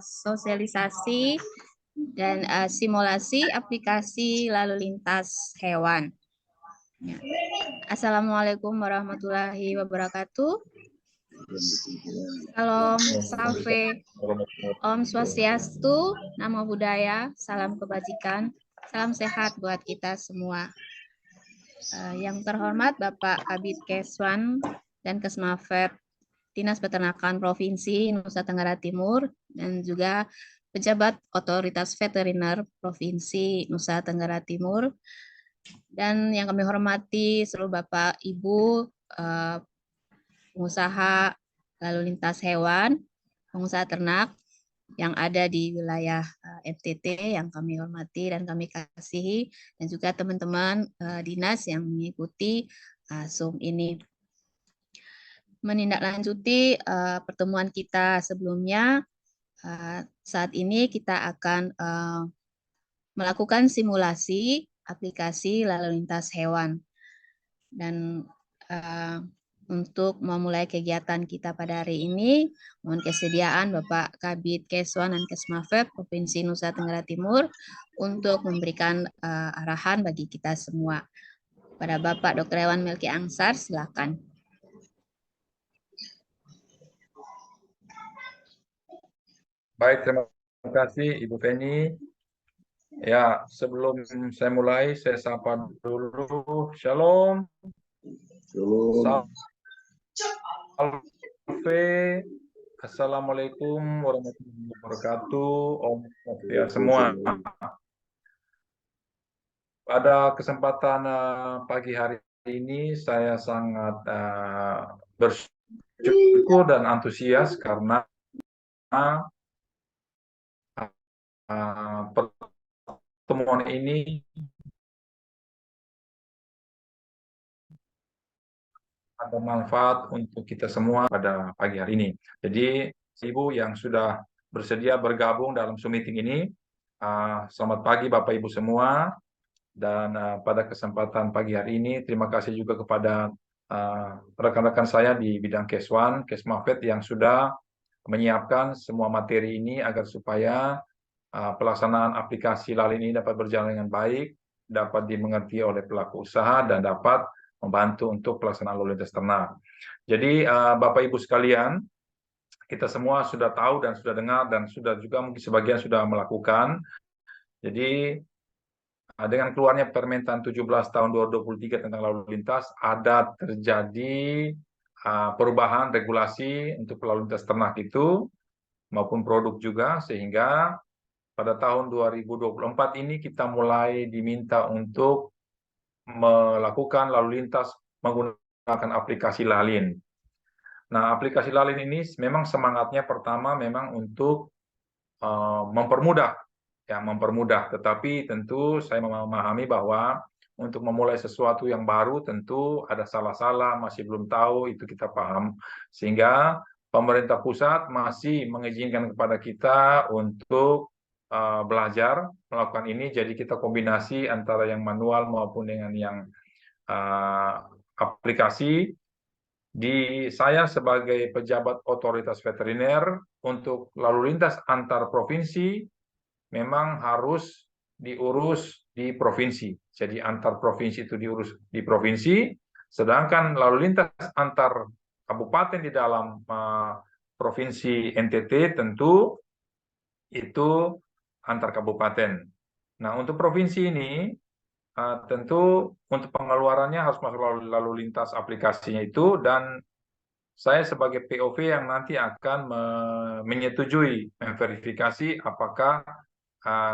Sosialisasi dan simulasi aplikasi lalu lintas hewan. Ya. Assalamualaikum warahmatullahi wabarakatuh. Salam salve, Om Swastiastu, Namo Buddhaya, salam kebajikan, salam sehat buat kita semua. Yang terhormat Bapak Kabid Keswan dan Kesmafet Dinas Peternakan Provinsi Nusa Tenggara Timur dan juga pejabat Otoritas Veteriner Provinsi Nusa Tenggara Timur, dan yang kami hormati seluruh Bapak Ibu pengusaha lalu lintas hewan, pengusaha ternak yang ada di wilayah NTT yang kami hormati dan kami kasihi, dan juga teman-teman dinas yang mengikuti Zoom ini. Menindaklanjuti pertemuan kita sebelumnya, saat ini kita akan melakukan simulasi aplikasi lalu lintas hewan. Dan untuk memulai kegiatan kita pada hari ini, mohon kesediaan Bapak Kabid Keswan dan Kesmafet Provinsi Nusa Tenggara Timur untuk memberikan arahan bagi kita semua. Pada Bapak Dr. Hewan Melki Angsar, silakan. Baik, terima kasih Ibu Feni. Ya, sebelum saya mulai, saya sapa dulu. Shalom. Shalom. Assalamualaikum warahmatullahi wabarakatuh. Om ya semua. Pada kesempatan pagi hari ini, saya sangat bersyukur dan antusias karena pertemuan ini ada manfaat untuk kita semua pada pagi hari ini. Jadi, Ibu yang sudah bersedia bergabung dalam Zoom meeting ini, selamat pagi Bapak Ibu semua. Dan pada kesempatan pagi hari ini, terima kasih juga kepada rekan-rekan saya di bidang Keswan, Kesmafet yang sudah menyiapkan semua materi ini agar supaya pelaksanaan aplikasi LAL ini dapat berjalan dengan baik, dapat dimengerti oleh pelaku usaha, dan dapat membantu untuk pelaksanaan lalu lintas ternak. Jadi Bapak Ibu sekalian, kita semua sudah tahu dan sudah dengar dan sudah juga mungkin sebagian sudah melakukan. Jadi dengan keluarnya Permen-Tan 17 tahun 2023 tentang lalu lintas, ada terjadi perubahan regulasi untuk lalu lintas ternak itu maupun produk juga, sehingga pada tahun 2024 ini kita mulai diminta untuk melakukan lalu lintas menggunakan aplikasi Lalin. Nah, aplikasi Lalin ini memang semangatnya pertama memang untuk mempermudah, tetapi tentu saya memahami bahwa untuk memulai sesuatu yang baru tentu ada salah-salah, masih belum tahu, itu kita paham. Sehingga pemerintah pusat masih mengizinkan kepada kita untuk belajar melakukan ini, jadi kita kombinasi antara yang manual maupun dengan yang aplikasi. Di saya sebagai pejabat otoritas veteriner untuk lalu lintas antar provinsi memang harus diurus di provinsi. Jadi antar provinsi itu diurus di provinsi, sedangkan lalu lintas antar kabupaten di dalam provinsi NTT tentu itu antar kabupaten. Nah, untuk provinsi ini tentu untuk pengeluarannya harus masuk lalu lintas aplikasinya itu, dan saya sebagai POV yang nanti akan menyetujui, memverifikasi apakah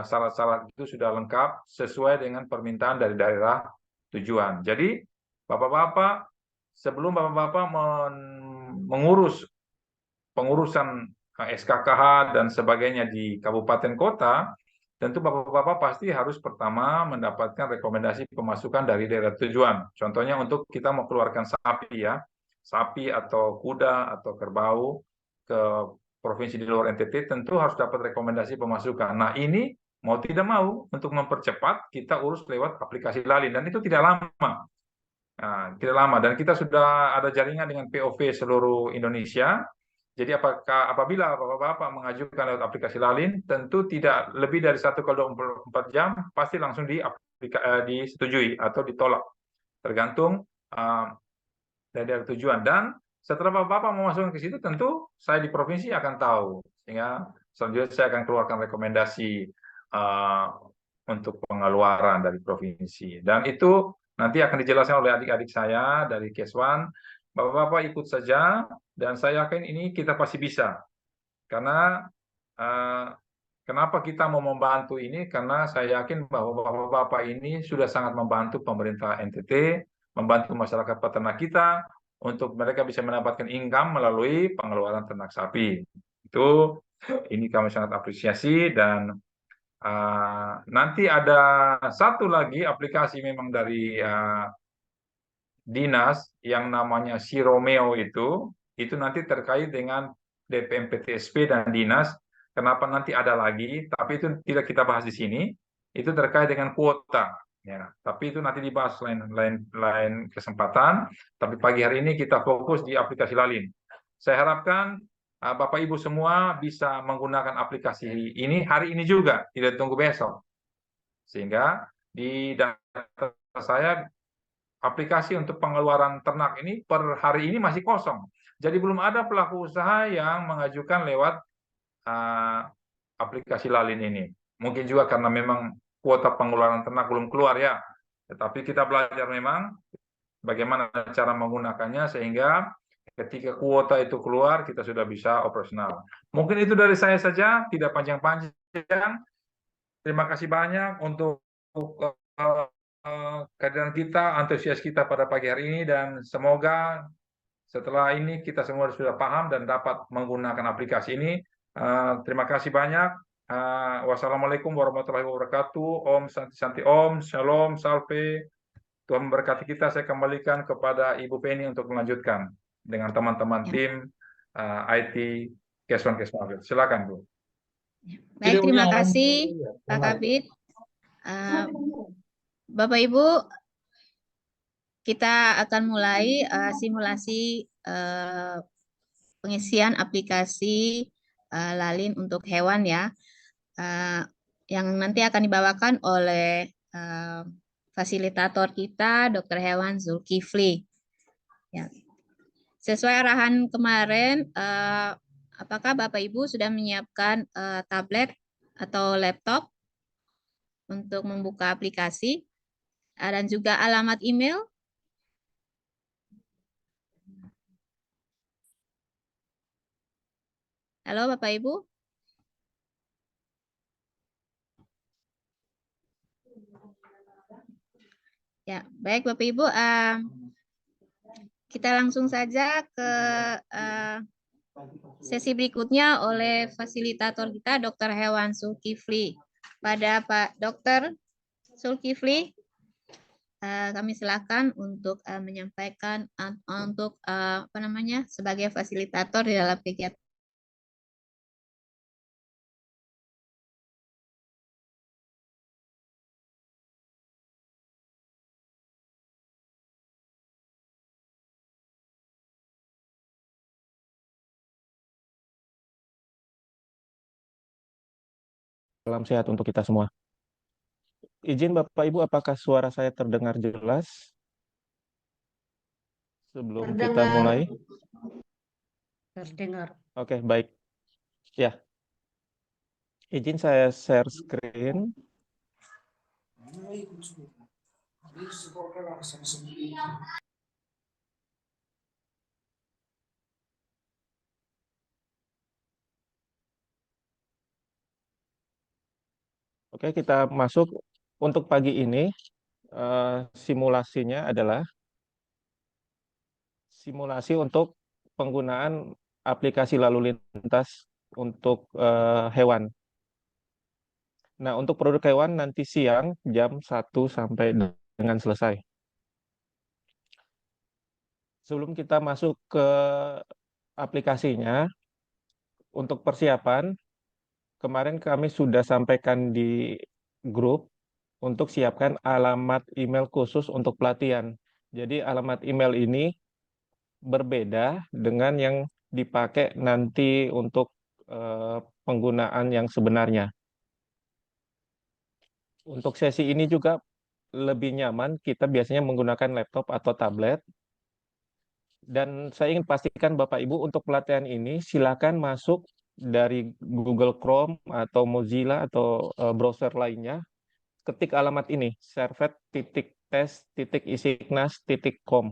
syarat-syarat itu sudah lengkap sesuai dengan permintaan dari daerah tujuan. Jadi, Bapak-Bapak, sebelum Bapak-Bapak mengurus pengurusan SKKH dan sebagainya di kabupaten kota, tentu Bapak-Bapak pasti harus pertama mendapatkan rekomendasi pemasukan dari daerah tujuan. Contohnya untuk kita mau keluarkan sapi ya, sapi atau kuda atau kerbau ke provinsi di luar NTT tentu harus dapat rekomendasi pemasukan. Nah, ini mau tidak mau untuk mempercepat kita urus lewat aplikasi Lalin, dan itu tidak lama. Nah, tidak lama, dan kita sudah ada jaringan dengan POV seluruh Indonesia. Jadi apabila Bapak-Bapak mengajukan lewat aplikasi Lalin, tentu tidak lebih dari 1 kali 24 jam pasti langsung disetujui atau ditolak, tergantung dari tujuan. Dan setelah Bapak memasukkan ke situ, tentu saya di provinsi akan tahu, sehingga selanjutnya saya akan keluarkan rekomendasi untuk pengeluaran dari provinsi. Dan itu nanti akan dijelaskan oleh adik-adik saya dari Keswan. Bapak-bapak ikut saja, dan saya yakin ini kita pasti bisa. Karena kenapa kita mau membantu ini? Karena saya yakin bahwa bapak-bapak ini sudah sangat membantu pemerintah NTT, membantu masyarakat peternak kita untuk mereka bisa mendapatkan income melalui pengeluaran ternak sapi. Itu ini kami sangat apresiasi. Dan nanti ada satu lagi aplikasi memang dari dinas yang namanya Si Romeo, itu nanti terkait dengan DPMPTSP dan dinas. Kenapa nanti ada lagi, tapi itu tidak kita bahas di sini. Itu terkait dengan kuota, ya. Tapi itu nanti dibahas lain kesempatan. Tapi pagi hari ini kita fokus di aplikasi Lalin. Saya harapkan Bapak Ibu semua bisa menggunakan aplikasi ini hari ini juga, tidak tunggu besok. Sehingga di data saya aplikasi untuk pengeluaran ternak ini per hari ini masih kosong. Jadi belum ada pelaku usaha yang mengajukan lewat aplikasi Lalin ini. Mungkin juga karena memang kuota pengeluaran ternak belum keluar ya. Tetapi kita belajar memang bagaimana cara menggunakannya sehingga ketika kuota itu keluar kita sudah bisa operasional. Mungkin itu dari saya saja, tidak panjang-panjang. Terima kasih banyak untuk kehadiran kita, antusias kita pada pagi hari ini, dan semoga setelah ini kita semua sudah paham dan dapat menggunakan aplikasi ini. Terima kasih banyak. Wassalamualaikum warahmatullahi wabarakatuh. Om Santi Santi Om, Shalom, Salve. Tuhan memberkati kita. Saya kembalikan kepada Ibu Penny untuk melanjutkan dengan teman-teman tim IT Keswan Keswan. Silakan, Bu. Baik, terima kasih Pak Kabid. Bapak Ibu, kita akan mulai simulasi pengisian aplikasi Lalin untuk hewan ya, yang nanti akan dibawakan oleh fasilitator kita, Dokter Hewan Zulkifli. Ya. Sesuai arahan kemarin, apakah Bapak Ibu sudah menyiapkan tablet atau laptop untuk membuka aplikasi dan juga alamat email? Halo Bapak Ibu. Ya, baik Bapak Ibu, kita langsung saja ke sesi berikutnya oleh fasilitator kita, Dokter Hewan Zulkifli. Pada Pak Dokter Zulkifli, kami silakan untuk menyampaikan untuk sebagai fasilitator di dalam kegiatan. Salam sehat untuk kita semua. Izin Bapak Ibu, apakah suara saya terdengar jelas sebelum kita mulai? Terdengar. Oke, baik. Ya. Izin saya share screen. Oke, kita masuk. Untuk pagi ini, simulasinya adalah simulasi untuk penggunaan aplikasi lalu lintas untuk hewan. Nah, untuk produk hewan nanti siang jam 1 sampai dengan selesai. Sebelum kita masuk ke aplikasinya, untuk persiapan, kemarin kami sudah sampaikan di grup untuk siapkan alamat email khusus untuk pelatihan. Jadi alamat email ini berbeda dengan yang dipakai nanti untuk penggunaan yang sebenarnya. Untuk sesi ini juga lebih nyaman, kita biasanya menggunakan laptop atau tablet. Dan saya ingin pastikan Bapak Ibu untuk pelatihan ini silakan masuk dari Google Chrome atau Mozilla atau browser lainnya, ketik alamat ini servet.tes.isignas.com.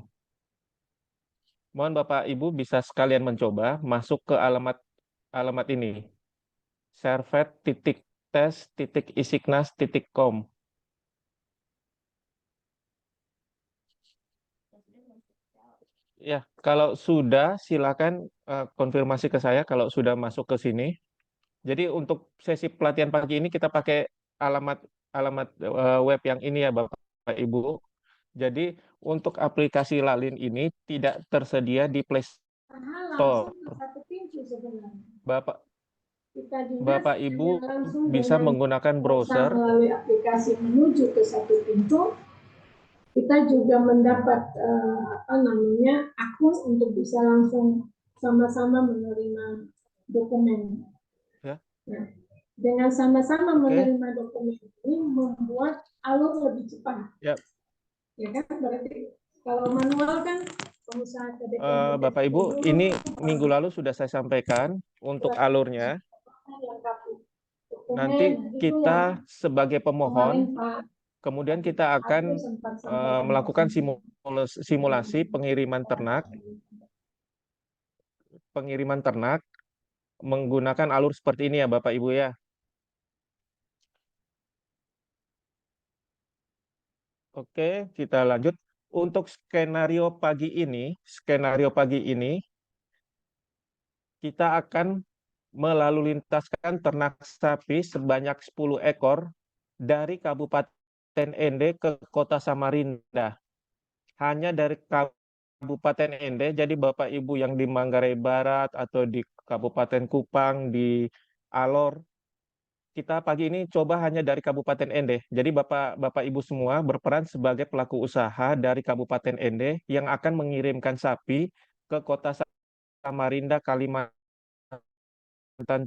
Mohon Bapak Ibu bisa sekalian mencoba masuk ke alamat ini servet.tes.isignas.com. Ya, kalau sudah silakan konfirmasi ke saya kalau sudah masuk ke sini. Jadi untuk sesi pelatihan pagi ini kita pakai alamat alamat web yang ini ya Bapak Ibu. Jadi untuk aplikasi Lalin ini tidak tersedia di Play Store. Bapak Bapak Ibu bisa menggunakan browser melalui aplikasi menuju ke satu pintu. Kita juga mendapat akun untuk bisa langsung sama-sama menerima dokumen. Ya. Nah, dengan sama-sama menerima dokumen ini membuat alur lebih cepat. Ya. Ya kan, berarti kalau manual kan pengusaha Bapak Ibu, ini minggu lalu sudah saya sampaikan untuk alurnya. Nanti kita sebagai pemohon, kemudian kita akan melakukan simulasi pengiriman ternak menggunakan alur seperti ini ya Bapak Ibu ya. Oke, kita lanjut. Untuk skenario pagi ini kita akan melalu lintaskan ternak sapi sebanyak 10 ekor dari Kabupaten Ende ke Kota Samarinda. Hanya dari Kabupaten Ende, jadi Bapak Ibu yang di Manggarai Barat atau di Kabupaten Kupang, di Alor, kita pagi ini coba hanya dari Kabupaten Ende. Jadi Bapak Ibu semua berperan sebagai pelaku usaha dari Kabupaten Ende yang akan mengirimkan sapi ke Kota Samarinda, Kalimantan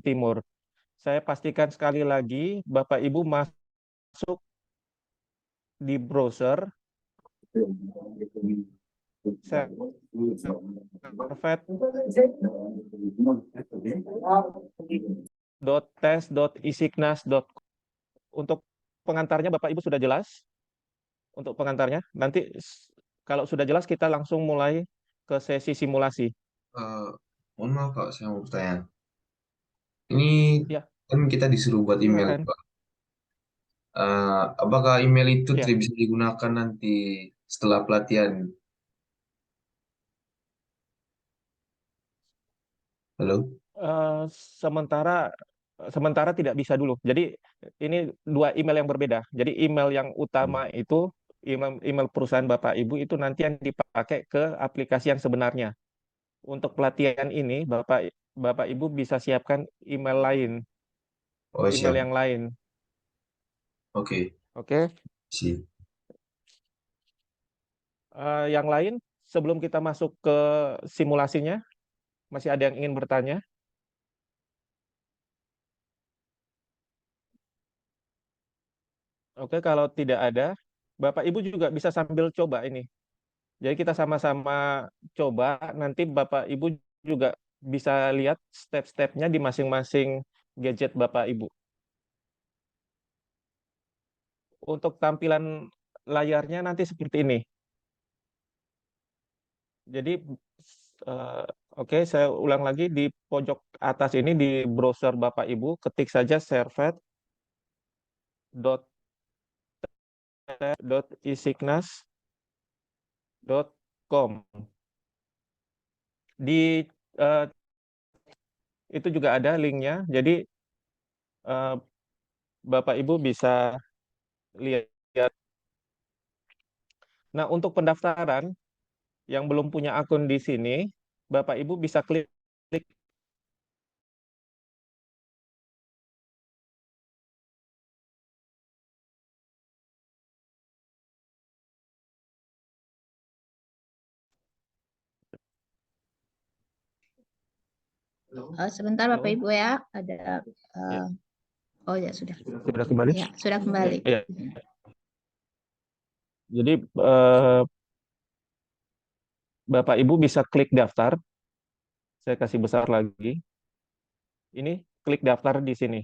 Timur. Saya pastikan sekali lagi Bapak Ibu masuk di browser servet.tes.isignas.com. Untuk pengantarnya Bapak Ibu sudah jelas? Untuk pengantarnya, nanti kalau sudah jelas kita langsung mulai ke sesi simulasi. Mohon maaf Pak, saya mau bertanya. Ini Ya, kan kita disuruh buat email, silakan. Pak. Apakah email itu Ya. tidak bisa digunakan nanti setelah pelatihan? Halo? Eh, sementara tidak bisa dulu. Jadi ini dua email yang berbeda. Jadi email yang utama itu email perusahaan Bapak Ibu itu nanti yang dipakai ke aplikasi yang sebenarnya. Untuk pelatihan ini Bapak Ibu bisa siapkan email lain, Oh, email siap. yang lain. Oke. Oke. Siap. Yang lain sebelum kita masuk ke simulasinya, masih ada yang ingin bertanya? Oke, kalau tidak ada, Bapak Ibu juga bisa sambil coba ini. Jadi kita sama-sama coba, nanti Bapak Ibu juga bisa lihat step-stepnya di masing-masing gadget Bapak Ibu. Untuk tampilan layarnya nanti seperti ini. Jadi, oke, saya ulang lagi di pojok atas ini di browser Bapak Ibu, ketik saja servet.isignas.com. Di eh, itu juga ada linknya, jadi eh, Bapak Ibu bisa lihat. Nah, untuk pendaftaran yang belum punya akun di sini, Bapak Ibu bisa klik Sebentar Bapak Halo, Ibu ya, ada ya, oh ya sudah. sudah kembali. Ya, sudah kembali. Ya, jadi Bapak Ibu bisa klik daftar. Saya kasih besar lagi. Ini klik daftar di sini.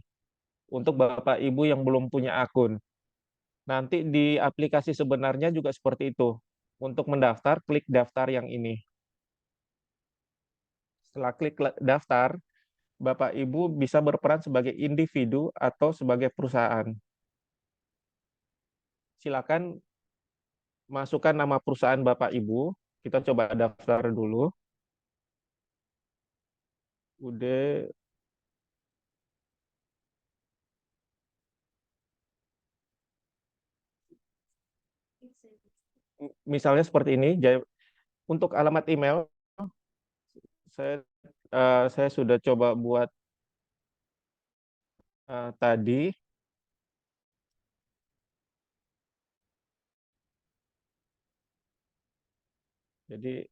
Untuk Bapak Ibu yang belum punya akun. Nanti di aplikasi sebenarnya juga seperti itu. Untuk mendaftar, klik daftar yang ini. Setelah klik daftar, Bapak Ibu bisa berperan sebagai individu atau sebagai perusahaan. Silakan masukkan nama perusahaan Bapak Ibu. Kita coba daftar dulu. Udah. Misalnya seperti ini. Untuk alamat email, saya sudah coba buat tadi. Jadi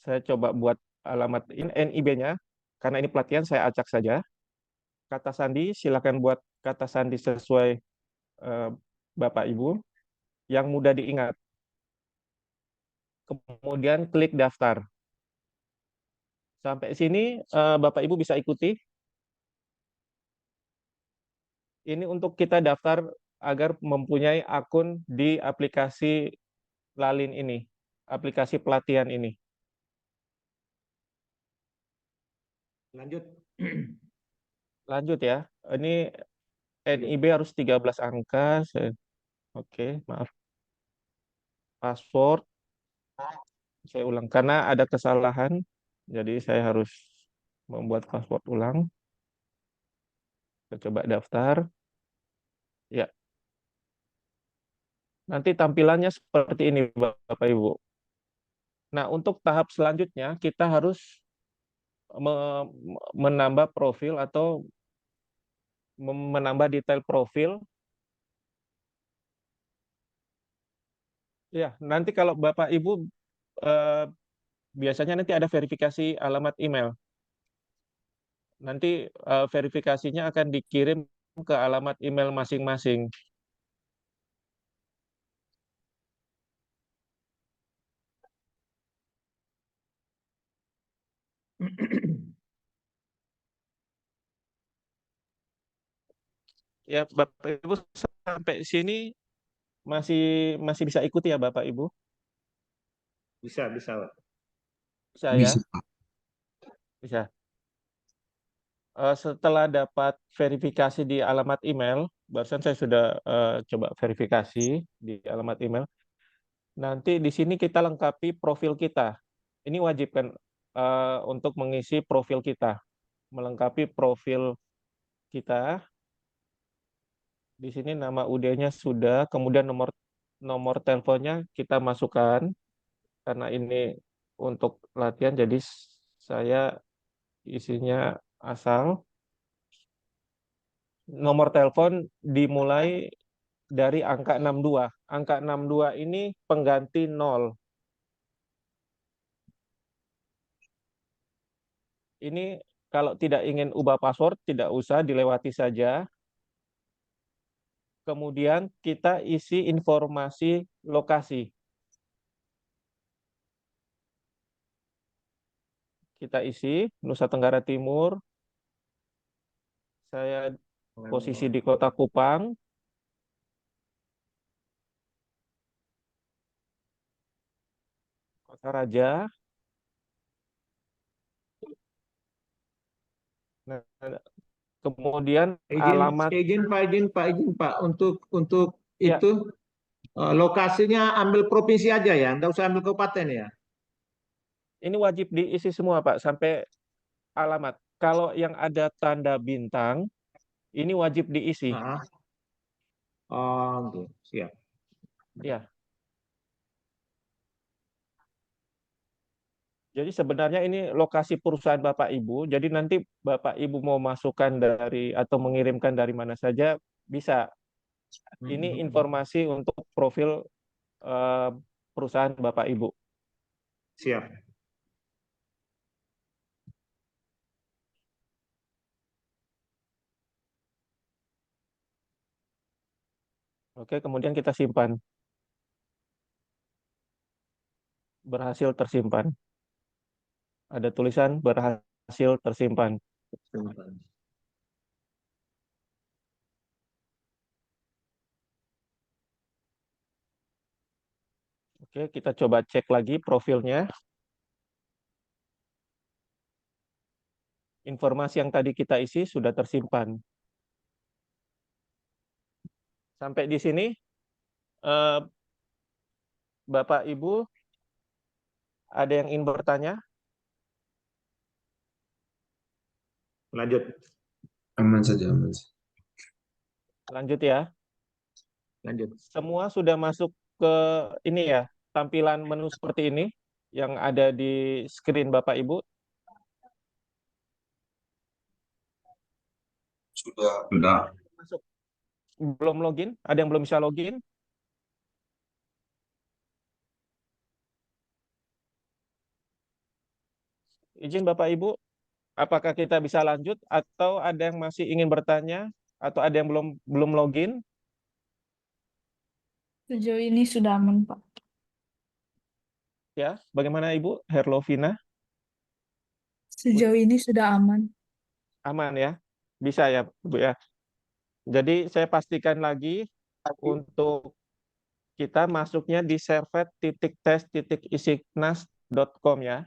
saya coba buat alamat NIB-nya. Karena ini pelatihan, saya acak saja. Kata sandi, silakan buat kata sandi sesuai Bapak Ibu yang mudah diingat. Kemudian klik daftar. Sampai sini Bapak Ibu bisa ikuti. Ini untuk kita daftar agar mempunyai akun di aplikasi Lalin ini, aplikasi pelatihan ini. Lanjut. Lanjut ya. Ini NIB harus 13 angka. Oke, maaf. Password. Saya ulang karena ada kesalahan. Jadi saya harus membuat password ulang. Kita coba daftar. Ya. Nanti tampilannya seperti ini, Bapak Ibu. Nah, untuk tahap selanjutnya kita harus menambah profil atau menambah detail profil. Ya, nanti kalau Bapak Ibu eh, biasanya nanti ada verifikasi alamat email. Nanti verifikasinya akan dikirim ke alamat email masing-masing. Ya, Bapak Ibu sampai sini masih masih bisa ikuti ya Bapak Ibu? Bisa, bisa, Pak. Bisa ya? Bisa, Pak. Bisa. Setelah dapat verifikasi di alamat email, barusan saya sudah coba verifikasi di alamat email. Nanti di sini kita lengkapi profil kita. Ini wajib kan untuk mengisi profil kita, melengkapi profil kita. Di sini nama UD-nya sudah, kemudian nomor teleponnya kita masukkan karena ini untuk latihan, jadi saya isinya asal. Nomor telepon dimulai dari angka 62. Angka 62 ini pengganti 0. Ini kalau tidak ingin ubah password, tidak usah, dilewati saja. Kemudian kita isi informasi lokasi. Kita isi Nusa Tenggara Timur. Saya posisi di Kota Kupang. Kota Raja. Nah, kemudian alamat Izin Pak, untuk ya, itu lokasinya ambil provinsi aja ya, nggak usah ambil kabupaten ya. ini wajib diisi semua Pak sampai alamat. Kalau yang ada tanda bintang ini wajib diisi. Ah, oh, gitu. Siap. Ya. Jadi sebenarnya ini lokasi perusahaan Bapak Ibu. Jadi nanti Bapak Ibu mau masukkan dari atau mengirimkan dari mana saja bisa. Ini informasi untuk profil eh, perusahaan Bapak Ibu. Siap. Oke, kemudian kita simpan. Berhasil tersimpan. Ada tulisan berhasil tersimpan. Oke, kita coba cek lagi profilnya. Informasi yang tadi kita isi sudah tersimpan. Sampai di sini, Bapak Ibu, ada yang ingin bertanya? Lanjut. Aman saja, aman. Lanjut ya. Lanjut. Semua sudah masuk ke ini ya, tampilan menu seperti ini yang ada di screen Bapak Ibu. Sudah. Masuk. Belum login? Ada yang belum bisa login? Izin Bapak Ibu, apakah kita bisa lanjut atau ada yang masih ingin bertanya atau ada yang belum login? Sejauh ini sudah aman, Pak. Ya, bagaimana Ibu Herlovina? Sejauh ini sudah aman. Aman ya? Bisa ya, Bu ya. Jadi saya pastikan lagi untuk kita masuknya di servet.tes.isiknas.com ya.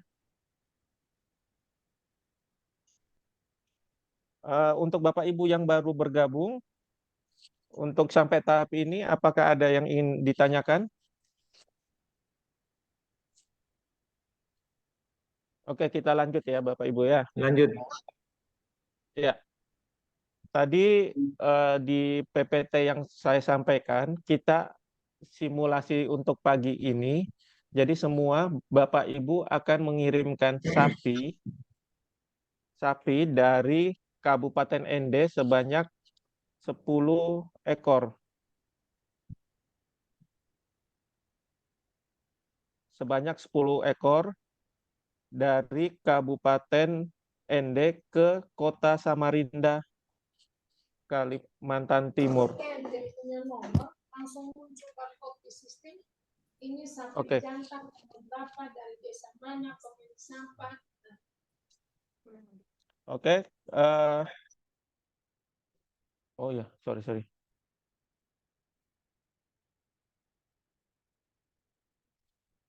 Untuk Bapak Ibu yang baru bergabung, untuk sampai tahap ini, apakah ada yang ingin ditanyakan? Oke, kita lanjut ya Bapak Ibu ya. Lanjut. Ya, tadi di PPT yang saya sampaikan, kita simulasi untuk pagi ini. Jadi semua Bapak Ibu akan mengirimkan sapi dari Kabupaten ND sebanyak 10 ekor. Sebanyak 10 ekor dari Kabupaten ND ke Kota Samarinda, Kalimantan Timur. Langsung munculkan copy sistem. Ini sapi Oke. jantan berapa dari desa mana, pemilik sampah. Oke. Oh ya, sorry.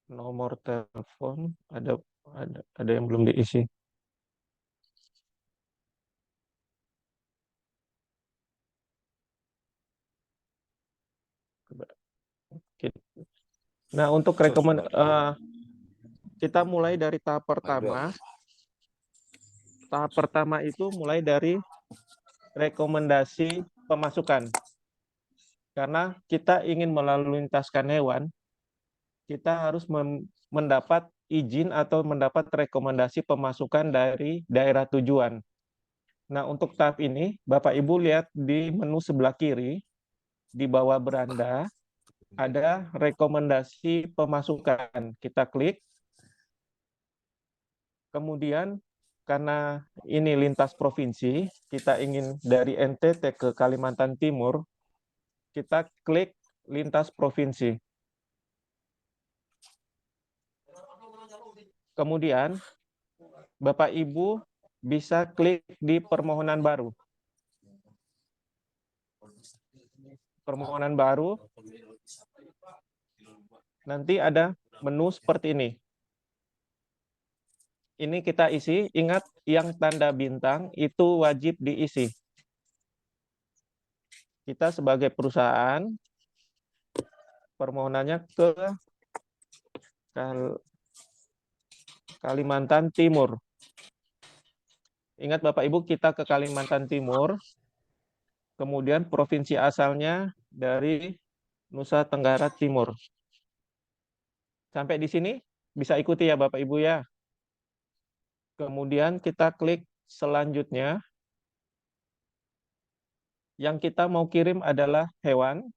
Nomor telepon ada yang belum diisi. Nah, untuk kita mulai dari tahap pertama. Tahap pertama itu mulai dari rekomendasi pemasukan. Karena kita ingin melalui lintaskan hewan, kita harus mendapat izin atau mendapat rekomendasi pemasukan dari daerah tujuan. Nah, untuk tahap ini, Bapak Ibu lihat di menu sebelah kiri, di bawah beranda, ada rekomendasi pemasukan. Kita klik. Kemudian, karena ini lintas provinsi, kita ingin dari NTT ke Kalimantan Timur, kita klik lintas provinsi. Kemudian, Bapak Ibu bisa klik di permohonan baru. Permohonan baru, nanti ada menu seperti ini. Ini kita isi, ingat yang tanda bintang itu wajib diisi. Kita sebagai perusahaan, permohonannya ke Kalimantan Timur. Ingat Bapak Ibu, kita ke Kalimantan Timur, kemudian provinsi asalnya dari Nusa Tenggara Timur. Sampai di sini bisa ikuti ya Bapak Ibu ya. Kemudian kita klik selanjutnya. Yang kita mau kirim adalah hewan.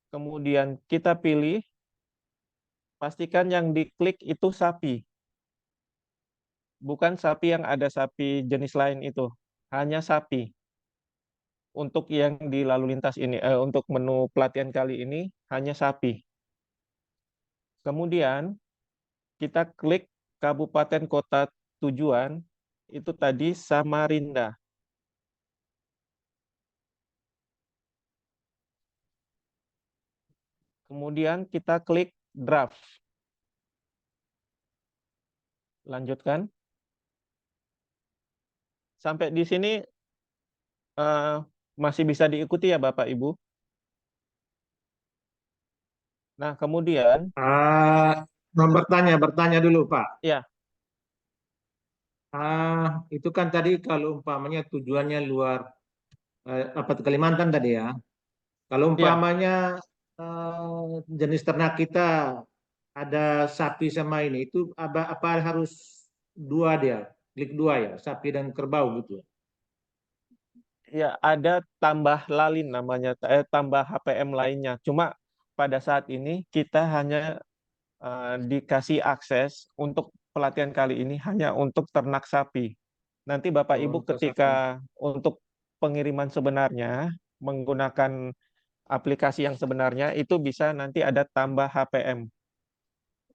Kemudian kita pilih, pastikan yang diklik itu sapi. Bukan sapi yang ada sapi jenis lain itu, hanya sapi. untuk yang di lalu lintas ini, untuk menu pelatihan kali ini hanya sapi. Kemudian kita klik kabupaten kota tujuan, itu tadi Samarinda. Kemudian kita klik draft. Lanjutkan. Sampai di sini masih bisa diikuti ya Bapak Ibu. Nah, kemudian Bertanya dulu Pak. ya, Itu kan tadi kalau umpamanya tujuannya luar apa Kalimantan tadi ya. Kalau ya, umpamanya jenis ternak kita ada sapi sama ini, itu apa harus dua dia, klik dua ya, sapi dan kerbau gitu. ya ada tambah lalin namanya, tambah HPM lainnya. Cuma pada saat ini kita hanya dikasih akses untuk pelatihan kali ini hanya untuk ternak sapi. Nanti Bapak Ibu Untuk ketika sapi. untuk pengiriman sebenarnya menggunakan aplikasi yang sebenarnya itu bisa nanti ada tambah HPM.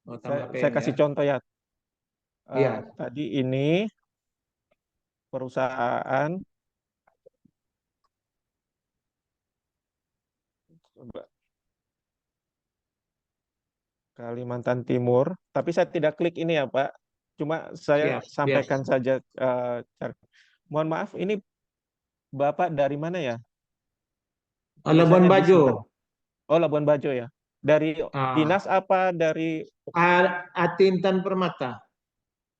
Oh, Saya, tambah saya PM ya. kasih contoh ya. Iya. Tadi ini perusahaan coba, Kalimantan Timur, tapi saya tidak klik ini ya Pak. Cuma saya Siap, siap. sampaikan saja. Mohon maaf, ini Bapak dari mana ya? Labuan Tulisannya di Bajo. sini. Oh, Labuan Bajo ya. Dari dinas Ah, apa? Dari Atintan Permata.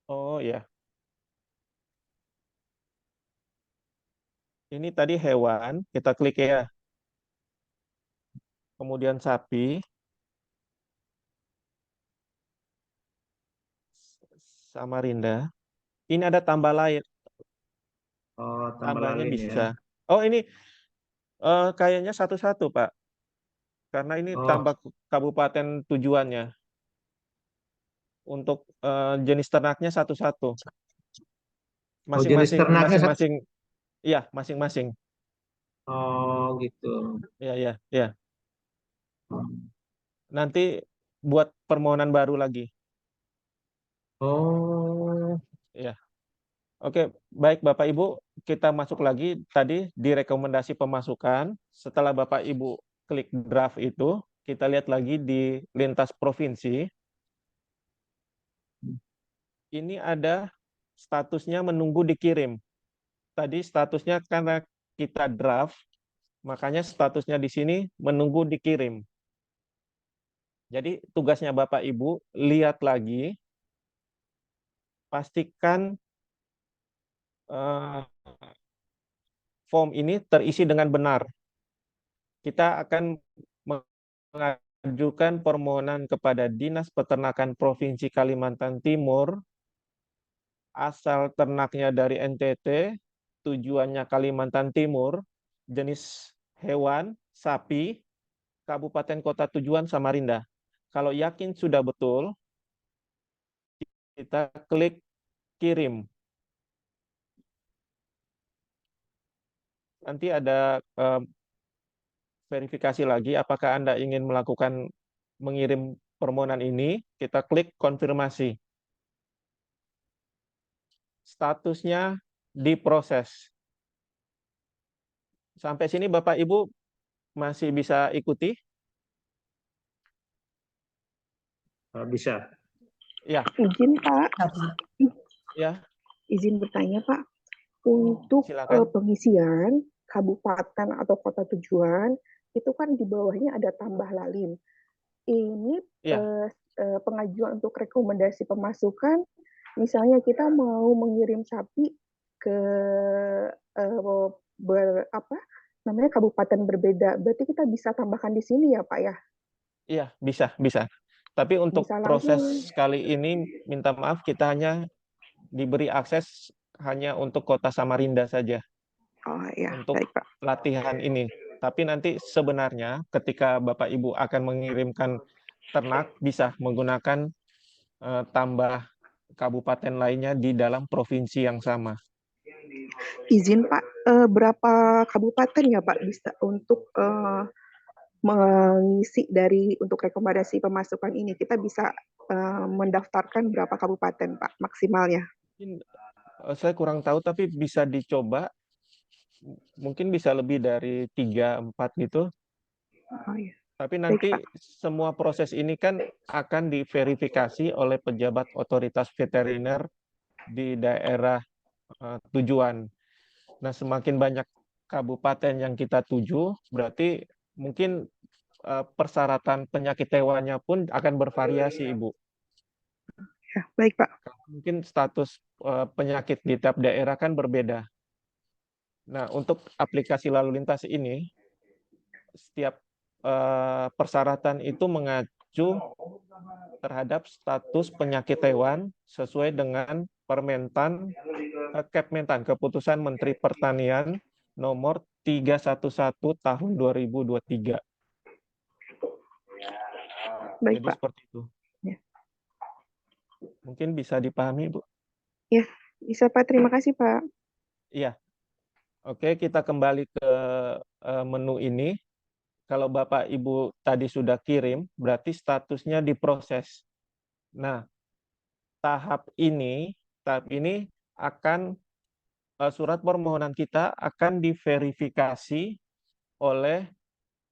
Oh ya. Ini tadi hewan, kita klik ya. Kemudian sapi, Samarinda. Ini ada tambah lain, Oh, tambah tambahnya lalin ya. bisa. Oh, ini kayaknya satu-satu, Pak. Karena ini Oh, tambah kabupaten tujuannya. Untuk jenis ternaknya satu-satu. oh jenis Masing-masing, ternaknya satu. masing-masing. Iya, masing-masing. Oh, gitu. Iya, iya, iya. Nanti buat permohonan baru lagi. Oh, Ya. Oke, baik Bapak Ibu, kita masuk lagi tadi di rekomendasi pemasukan. Setelah Bapak Ibu klik draft itu, kita lihat lagi di lintas provinsi. Ini ada statusnya menunggu dikirim. Tadi statusnya karena kita draft, makanya statusnya di sini menunggu dikirim. Jadi tugasnya Bapak Ibu lihat lagi, pastikan form ini terisi dengan benar. Kita akan mengajukan permohonan kepada Dinas Peternakan Provinsi Kalimantan Timur, asal ternaknya dari NTT, tujuannya Kalimantan Timur, jenis hewan, sapi, kabupaten kota tujuan Samarinda. Kalau yakin sudah betul, kita klik kirim. Nanti ada verifikasi lagi apakah Anda ingin melakukan mengirim permohonan ini, kita klik konfirmasi. Statusnya diproses. Sampai sini Bapak Ibu masih bisa ikuti? bisa. Ya, Izin Pak, ya, izin bertanya Pak, untuk silakan. pengisian kabupaten atau kota tujuan itu kan di bawahnya ada tambah lalin. Ini Ya, pengajuan untuk rekomendasi pemasukan, misalnya kita mau mengirim sapi ke namanya kabupaten berbeda, berarti kita bisa tambahkan di sini ya Pak ya? iya, bisa, bisa. Tapi untuk Bisa langsung. proses kali ini, minta maaf, kita hanya diberi akses hanya untuk kota Samarinda saja Oh ya, untuk baik Pak. latihan ini. Tapi nanti sebenarnya ketika Bapak Ibu akan mengirimkan ternak, bisa menggunakan tambah kabupaten lainnya di dalam provinsi yang sama. Izin Pak, berapa kabupaten ya Pak bisa untuk mengisi untuk rekomendasi pemasukan ini? Kita bisa mendaftarkan berapa kabupaten Pak maksimalnya? Mungkin, saya kurang tahu, tapi bisa dicoba. Mungkin bisa lebih dari 3-4 gitu. Oh, ya. Tapi Baik nanti Pak. semua proses ini kan akan diverifikasi oleh pejabat otoritas veteriner di daerah tujuan. Nah, semakin banyak kabupaten yang kita tuju, berarti mungkin persyaratan penyakit hewannya pun akan bervariasi, Ibu. Ya, baik Pak. Mungkin status penyakit di tiap daerah kan berbeda. Nah, untuk aplikasi lalu lintas ini, setiap persyaratan itu mengacu terhadap status penyakit hewan sesuai dengan Kepmentan, Keputusan Menteri Pertanian nomor 311 tahun 2023. Baik Jadi Pak. seperti itu. Ya. Mungkin bisa dipahami, Bu? Ya, bisa Pak. Terima kasih Pak. Iya. Oke, kita kembali ke menu ini. Kalau Bapak Ibu tadi sudah kirim, berarti statusnya diproses. Nah, tahap ini akan surat permohonan kita akan diverifikasi oleh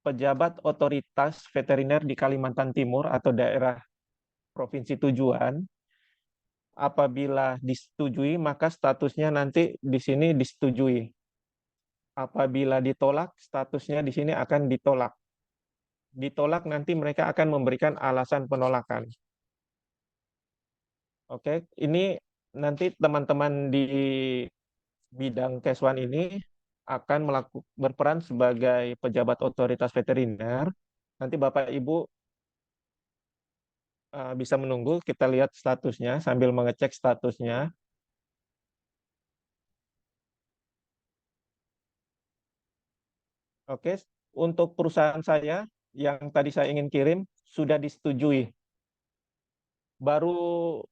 pejabat otoritas veteriner di Kalimantan Timur atau daerah provinsi tujuan. Apabila disetujui, maka statusnya nanti di sini disetujui. Apabila ditolak, statusnya di sini akan ditolak. Ditolak nanti mereka akan memberikan alasan penolakan. Oke, ini nanti teman-teman di bidang Keswan ini akan berperan sebagai pejabat otoritas veteriner. Nanti Bapak Ibu bisa menunggu, kita lihat statusnya sambil mengecek statusnya. Oke, untuk perusahaan saya yang tadi saya ingin kirim sudah disetujui. Baru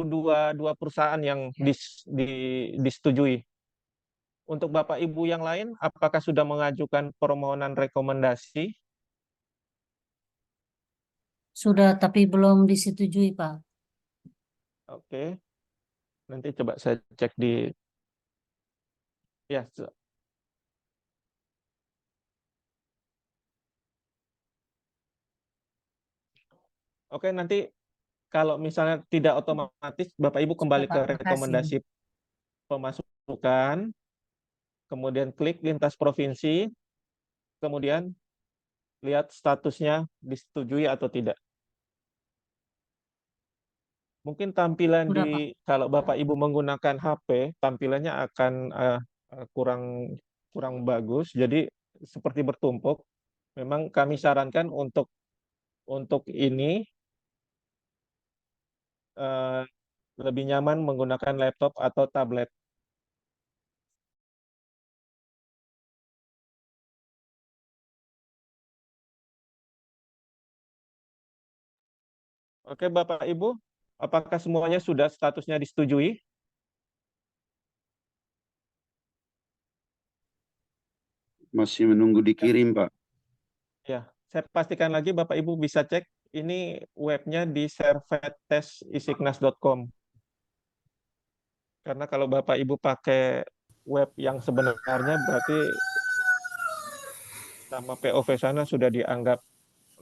dua perusahaan yang disetujui. Untuk Bapak Ibu yang lain, apakah sudah mengajukan permohonan rekomendasi? Sudah, tapi belum disetujui, Pak. Oke, nanti coba saya cek di ya. Oke, nanti kalau misalnya tidak otomatis, Bapak Ibu Sudah, kembali Pak. ke Makasih. rekomendasi pemasukan, kemudian klik lintas provinsi, kemudian lihat statusnya disetujui atau tidak. Mungkin tampilan Sudah, Pak. kalau Bapak Ibu menggunakan HP, tampilannya akan kurang bagus, jadi seperti bertumpuk. Memang kami sarankan untuk ini lebih nyaman menggunakan laptop atau tablet. Oke, Bapak Ibu, apakah semuanya sudah statusnya disetujui? Masih menunggu dikirim, Pak. Ya, saya pastikan lagi Bapak Ibu bisa cek. Ini webnya di serveteisisignas.com. Karena kalau Bapak Ibu pakai web yang sebenarnya, berarti nama POV sana sudah dianggap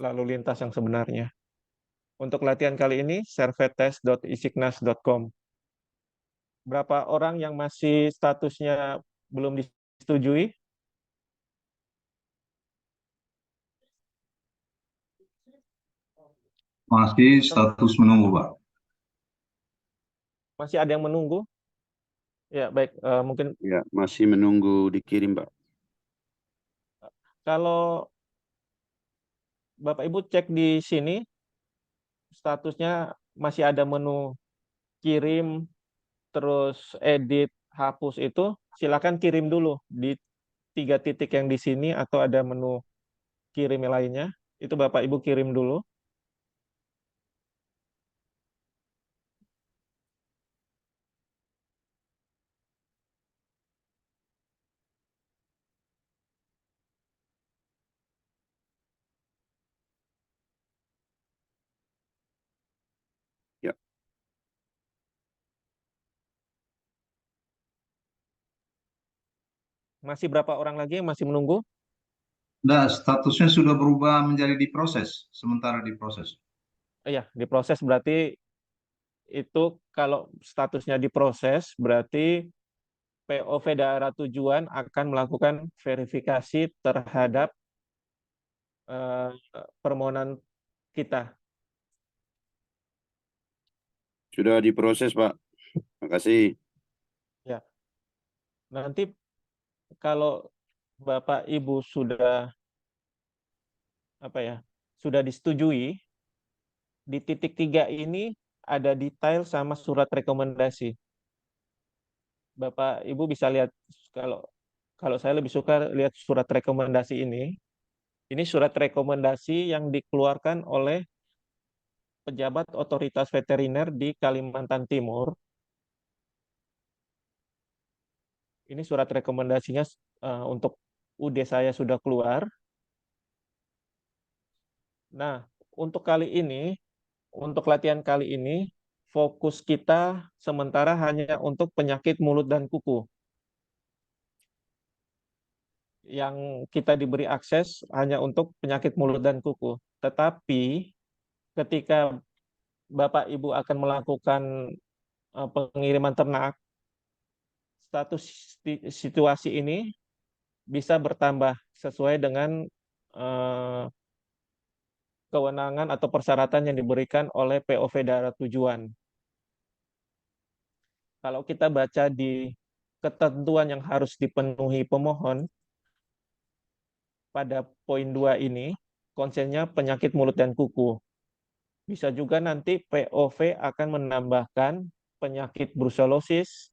lalu lintas yang sebenarnya. Untuk latihan kali ini, servetes.isignas.com. Berapa orang yang masih statusnya belum disetujui? Masih status menunggu, Pak. Masih ada yang menunggu? Ya, baik. Mungkin Ya, masih menunggu dikirim, Pak. kalau Bapak Ibu cek di sini, statusnya masih ada menu kirim, terus edit, hapus itu, silakan kirim dulu di 3 titik yang di sini atau ada menu kirim yang lainnya. Itu Bapak Ibu kirim dulu. Masih berapa orang lagi yang masih menunggu? Nah, statusnya sudah berubah menjadi diproses, sementara diproses. Iya, diproses berarti itu kalau statusnya diproses berarti POV daerah tujuan akan melakukan verifikasi terhadap permohonan kita. Sudah diproses, Pak. Makasih. Ya, nanti kalau Bapak Ibu sudah sudah disetujui, di titik 3 ini ada detail sama surat rekomendasi. Bapak Ibu bisa lihat, kalau saya lebih suka lihat surat rekomendasi ini. Ini surat rekomendasi yang dikeluarkan oleh pejabat otoritas veteriner di Kalimantan Timur. Ini surat rekomendasinya untuk UD saya sudah keluar. Nah, untuk latihan kali ini, fokus kita sementara hanya untuk penyakit mulut dan kuku. Yang kita diberi akses hanya untuk penyakit mulut dan kuku. Tetapi ketika Bapak Ibu akan melakukan pengiriman ternak, status situasi ini bisa bertambah sesuai dengan kewenangan atau persyaratan yang diberikan oleh POV daerah tujuan. Kalau kita baca di ketentuan yang harus dipenuhi pemohon, pada poin 2 ini, konsennya penyakit mulut dan kuku. Bisa juga nanti POV akan menambahkan penyakit brucellosis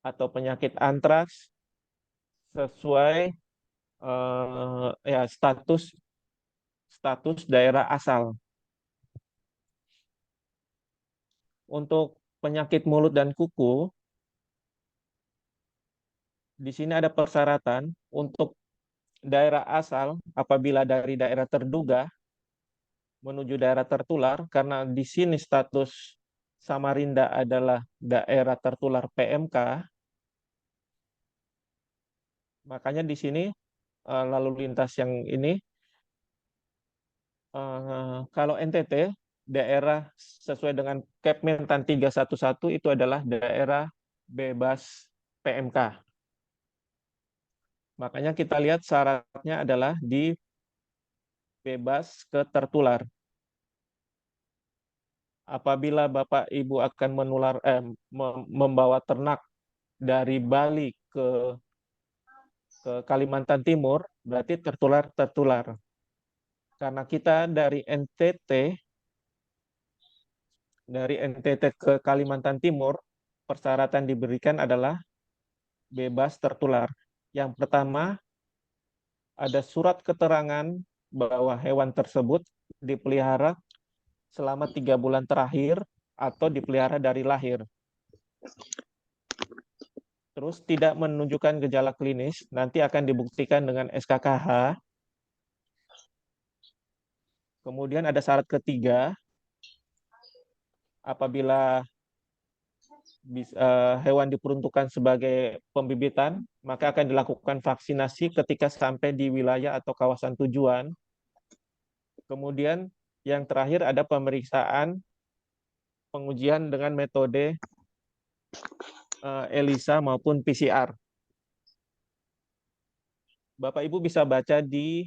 atau penyakit antraks sesuai status daerah asal. Untuk penyakit mulut dan kuku, di sini ada persyaratan untuk daerah asal apabila dari daerah terduga menuju daerah tertular, karena di sini status Samarinda adalah daerah tertular PMK, makanya di sini lalu lintas yang ini, kalau NTT, daerah sesuai dengan Kepmentan 311 itu adalah daerah bebas PMK. Makanya kita lihat syaratnya adalah di bebas ke tertular. Apabila Bapak Ibu akan membawa ternak dari Bali ke Kalimantan Timur, berarti tertular. Karena kita dari NTT ke Kalimantan Timur, persyaratan diberikan adalah bebas tertular. Yang pertama, ada surat keterangan bahwa hewan tersebut dipelihara selama 3 bulan terakhir atau dipelihara dari lahir. Terus tidak menunjukkan gejala klinis, nanti akan dibuktikan dengan SKKH. Kemudian ada syarat ketiga, apabila hewan diperuntukkan sebagai pembibitan, maka akan dilakukan vaksinasi ketika sampai di wilayah atau kawasan tujuan. Kemudian yang terakhir ada pemeriksaan pengujian dengan metode ELISA maupun PCR. Bapak Ibu bisa baca di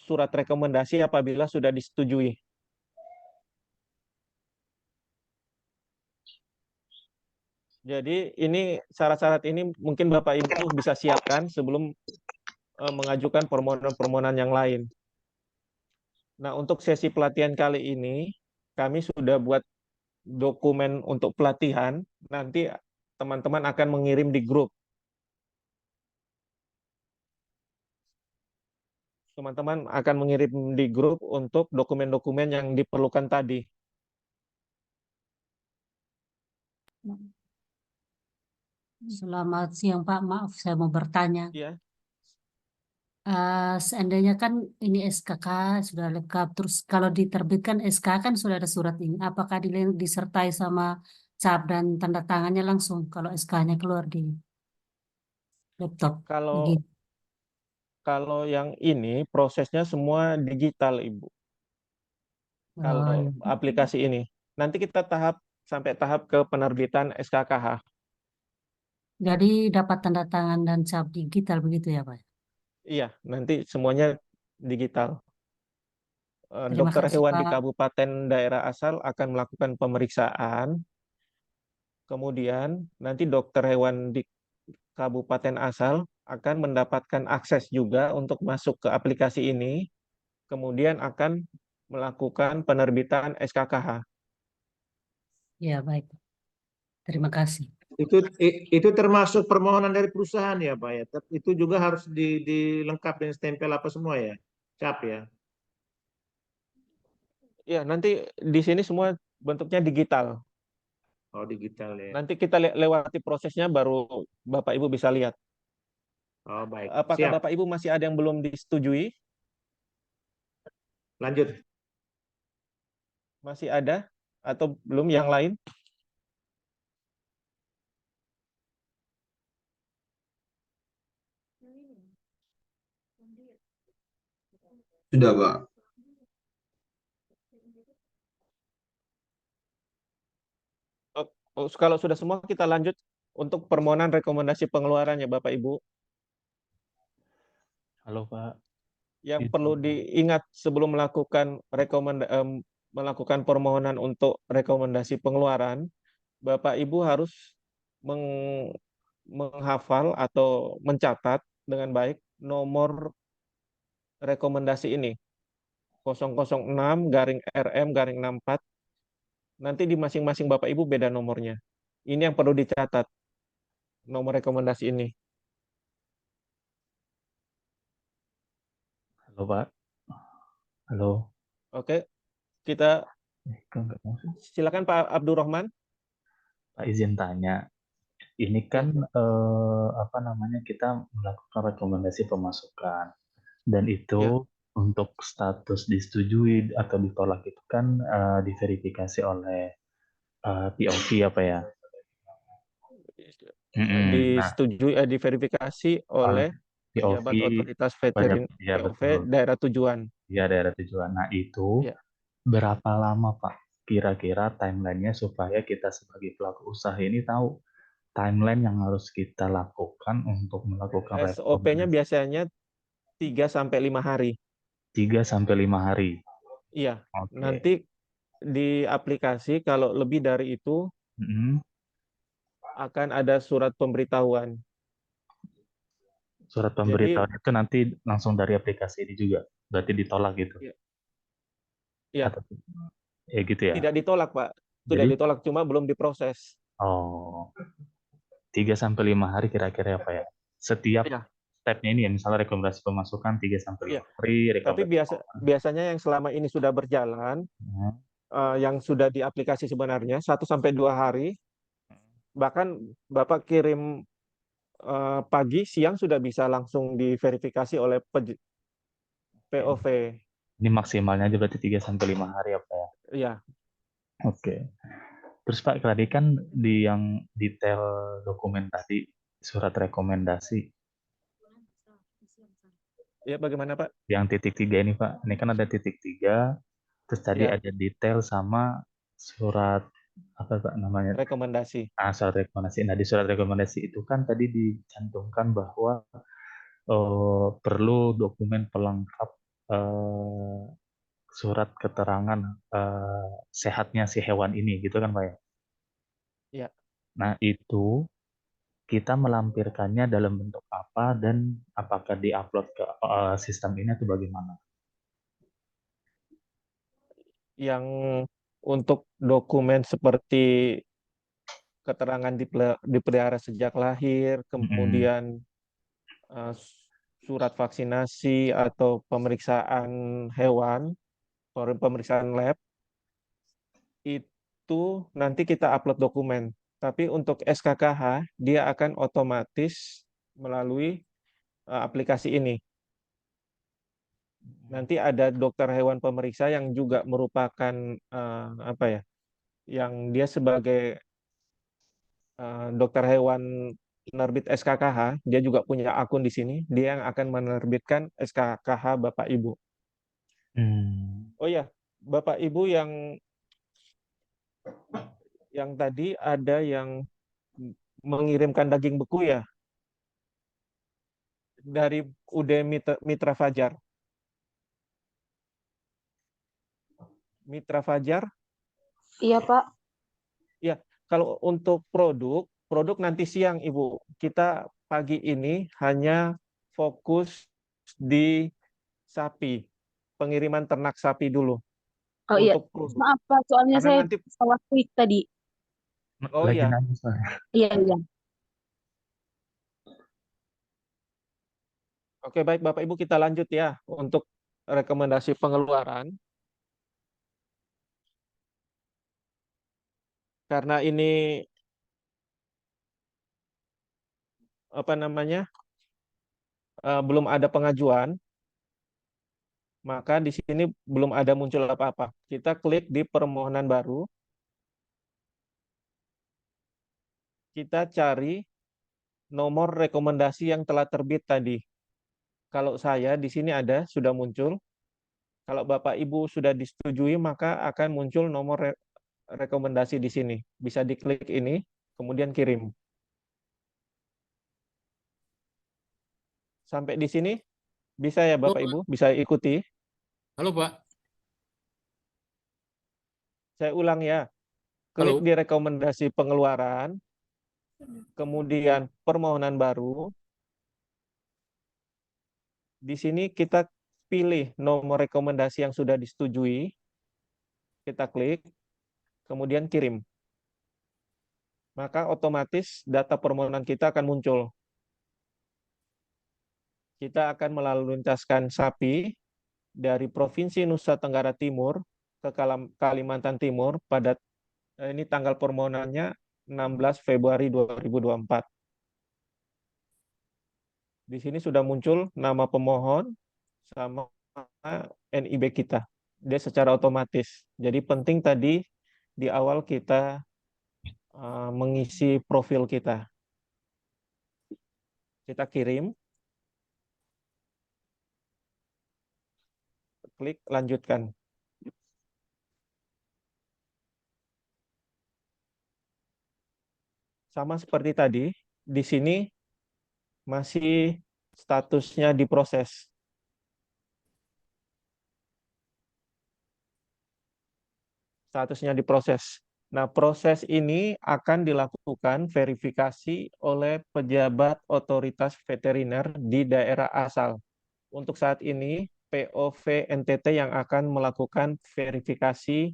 surat rekomendasi apabila sudah disetujui. Jadi ini syarat-syarat ini mungkin Bapak Ibu bisa siapkan sebelum mengajukan permohonan-permohonan yang lain. Nah, untuk sesi pelatihan kali ini kami sudah buat dokumen untuk pelatihan. Nanti teman-teman akan mengirim di grup. Teman-teman akan mengirim di grup untuk dokumen-dokumen yang diperlukan tadi. Selamat siang Pak, maaf saya mau bertanya. Ya. Seandainya kan ini SKK sudah lengkap, terus kalau diterbitkan SK kan sudah ada surat ini, apakah disertai sama cap dan tanda tangannya langsung kalau SK-nya keluar di laptop. Kalau Begini. kalau yang ini prosesnya semua digital, Ibu. Oh, Kalau iya. aplikasi ini, nanti kita sampai tahap ke penerbitan SKKH. Jadi dapat tanda tangan dan cap digital begitu ya, Pak? Iya, nanti semuanya digital. Terima Dokter kasih, hewan di Pak. kabupaten daerah asal akan melakukan pemeriksaan. Kemudian nanti dokter hewan di kabupaten asal akan mendapatkan akses juga untuk masuk ke aplikasi ini. Kemudian akan melakukan penerbitan SKKH. Ya, baik. Terima kasih. Itu termasuk permohonan dari perusahaan ya Pak ya. Itu juga harus dilengkapi dengan stempel apa semua ya, cap ya. Ya, nanti di sini semua bentuknya digital. Oh digital ya. Nanti kita lewati prosesnya baru Bapak Ibu bisa lihat. Oh baik. Apakah Siap. Bapak Ibu masih ada yang belum disetujui? Lanjut. Masih ada atau belum yang lain? Sudah, Pak. Kalau sudah semua kita lanjut untuk permohonan rekomendasi pengeluarannya Bapak Ibu. Halo Pak. Yang perlu diingat sebelum melakukan permohonan untuk rekomendasi pengeluaran, Bapak Ibu harus menghafal atau mencatat dengan baik nomor rekomendasi ini 006-RM-64. Nanti di masing-masing Bapak Ibu beda nomornya. Ini yang perlu dicatat, nomor rekomendasi ini. Halo Pak. Halo. Oke, kita silakan Pak Abdurrahman. Pak izin tanya. Ini kan apa namanya, kita melakukan rekomendasi pemasukan dan itu untuk status disetujui atau ditolak itu kan diverifikasi oleh POV apa ya? Disetujui, diverifikasi oleh pejabat otoritas veteriner POV daerah tujuan. Ya, daerah tujuan. Nah, itu berapa lama Pak kira-kira timelinenya supaya kita sebagai pelaku usaha ini tahu timeline yang harus kita lakukan untuk melakukan SOP-nya biasanya 3-5 hari. 3-5 hari. Iya. Nanti di aplikasi kalau lebih dari itu akan ada surat pemberitahuan. Surat pemberitahuan itu nanti langsung dari aplikasi ini juga. Berarti ditolak gitu. Iya. Ya gitu ya. Tidak ditolak, Pak. Sudah ditolak, cuma belum diproses. Oh. 3-5 hari kira-kira apa ya? Setiap stepnya ini ya, misalnya rekomendasi pemasukan 3-5 hari. Tapi biasanya yang selama ini sudah berjalan, yang sudah di aplikasi sebenarnya 1-2 hari, bahkan Bapak kirim pagi, siang sudah bisa langsung diverifikasi oleh POV. Ini maksimalnya aja berarti 3-5 hari apa ya? Iya. Oke. Terus Pak, tadi kan di yang detail dokumen tadi, surat rekomendasi. Ya, bagaimana Pak? Yang titik 3 ini Pak, ini kan ada titik 3, terus tadi ada detail sama surat apa Pak namanya? Rekomendasi. Surat rekomendasi. Nah, di surat rekomendasi itu kan tadi dicantumkan bahwa perlu dokumen pelengkap surat keterangan sehatnya si hewan ini, gitu kan Pak ya? Iya. Nah, itu kita melampirkannya dalam bentuk apa dan apakah diupload ke sistem ini atau bagaimana? Yang untuk dokumen seperti keterangan dipelihara sejak lahir, kemudian surat vaksinasi atau pemeriksaan hewan, pemeriksaan lab, itu nanti kita upload dokumen. Tapi untuk SKKH, dia akan otomatis melalui aplikasi ini. Nanti ada dokter hewan pemeriksa yang juga merupakan yang dia sebagai dokter hewan penerbit SKKH, dia juga punya akun di sini, dia yang akan menerbitkan SKKH Bapak Ibu. Oh ya, Bapak Ibu yang tadi ada yang mengirimkan daging beku ya dari UD Mitra Fajar. Mitra Fajar? Iya, Pak. Ya, kalau untuk produk nanti siang Ibu. Kita pagi ini hanya fokus di sapi, pengiriman ternak sapi dulu. Oh iya, Untuk produk. maaf Pak, soalnya Karena saya nanti, salah klik tadi. oh Lagi iya, nangis soalnya. Iya, iya. oke baik Bapak Ibu kita lanjut ya untuk rekomendasi pengeluaran. Karena ini apa namanya belum ada pengajuan, maka di sini belum ada muncul apa-apa. Kita klik di permohonan baru, kita cari nomor rekomendasi yang telah terbit tadi. Kalau saya di sini ada, sudah muncul. Kalau Bapak Ibu sudah disetujui, maka akan muncul nomor rekomendasi di sini. Bisa diklik ini, kemudian kirim. Sampai di sini bisa ya Bapak Ibu, bisa ikuti. Halo Pak. Saya ulang ya. Klik Halo. di rekomendasi pengeluaran, kemudian permohonan baru. Di sini kita pilih nomor rekomendasi yang sudah disetujui. Kita klik, kemudian kirim. Maka otomatis data permohonan kita akan muncul. Kita akan melalui lintaskan sapi dari Provinsi Nusa Tenggara Timur ke Kalimantan Timur pada ini tanggal permohonannya 16 Februari 2024. Di sini sudah muncul nama pemohon sama NIB kita. Dia secara otomatis. Jadi penting tadi di awal kita mengisi profil kita. Kita kirim. Klik lanjutkan. Sama seperti tadi, di sini masih statusnya diproses. Statusnya diproses. Nah, proses ini akan dilakukan verifikasi oleh pejabat otoritas veteriner di daerah asal. Untuk saat ini, POV NTT yang akan melakukan verifikasi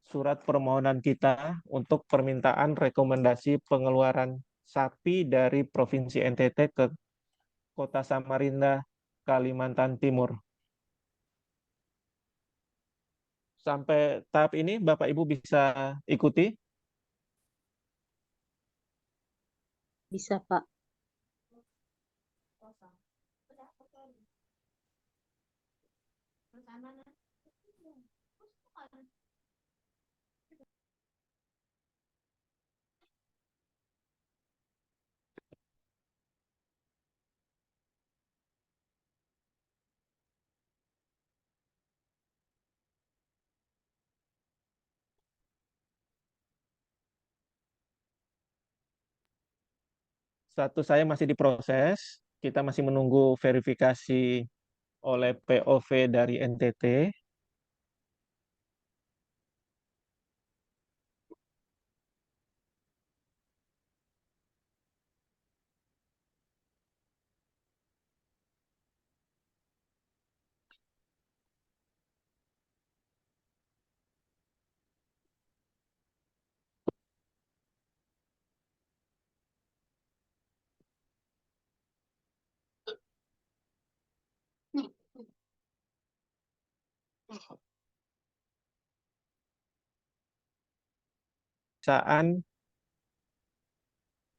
surat permohonan kita untuk permintaan rekomendasi pengeluaran sapi dari Provinsi NTT ke Kota Samarinda, Kalimantan Timur. Sampai tahap ini Bapak Ibu bisa ikuti? Bisa, Pak. Status saya masih diproses. Kita masih menunggu verifikasi oleh POV dari NTT. Pemeriksaan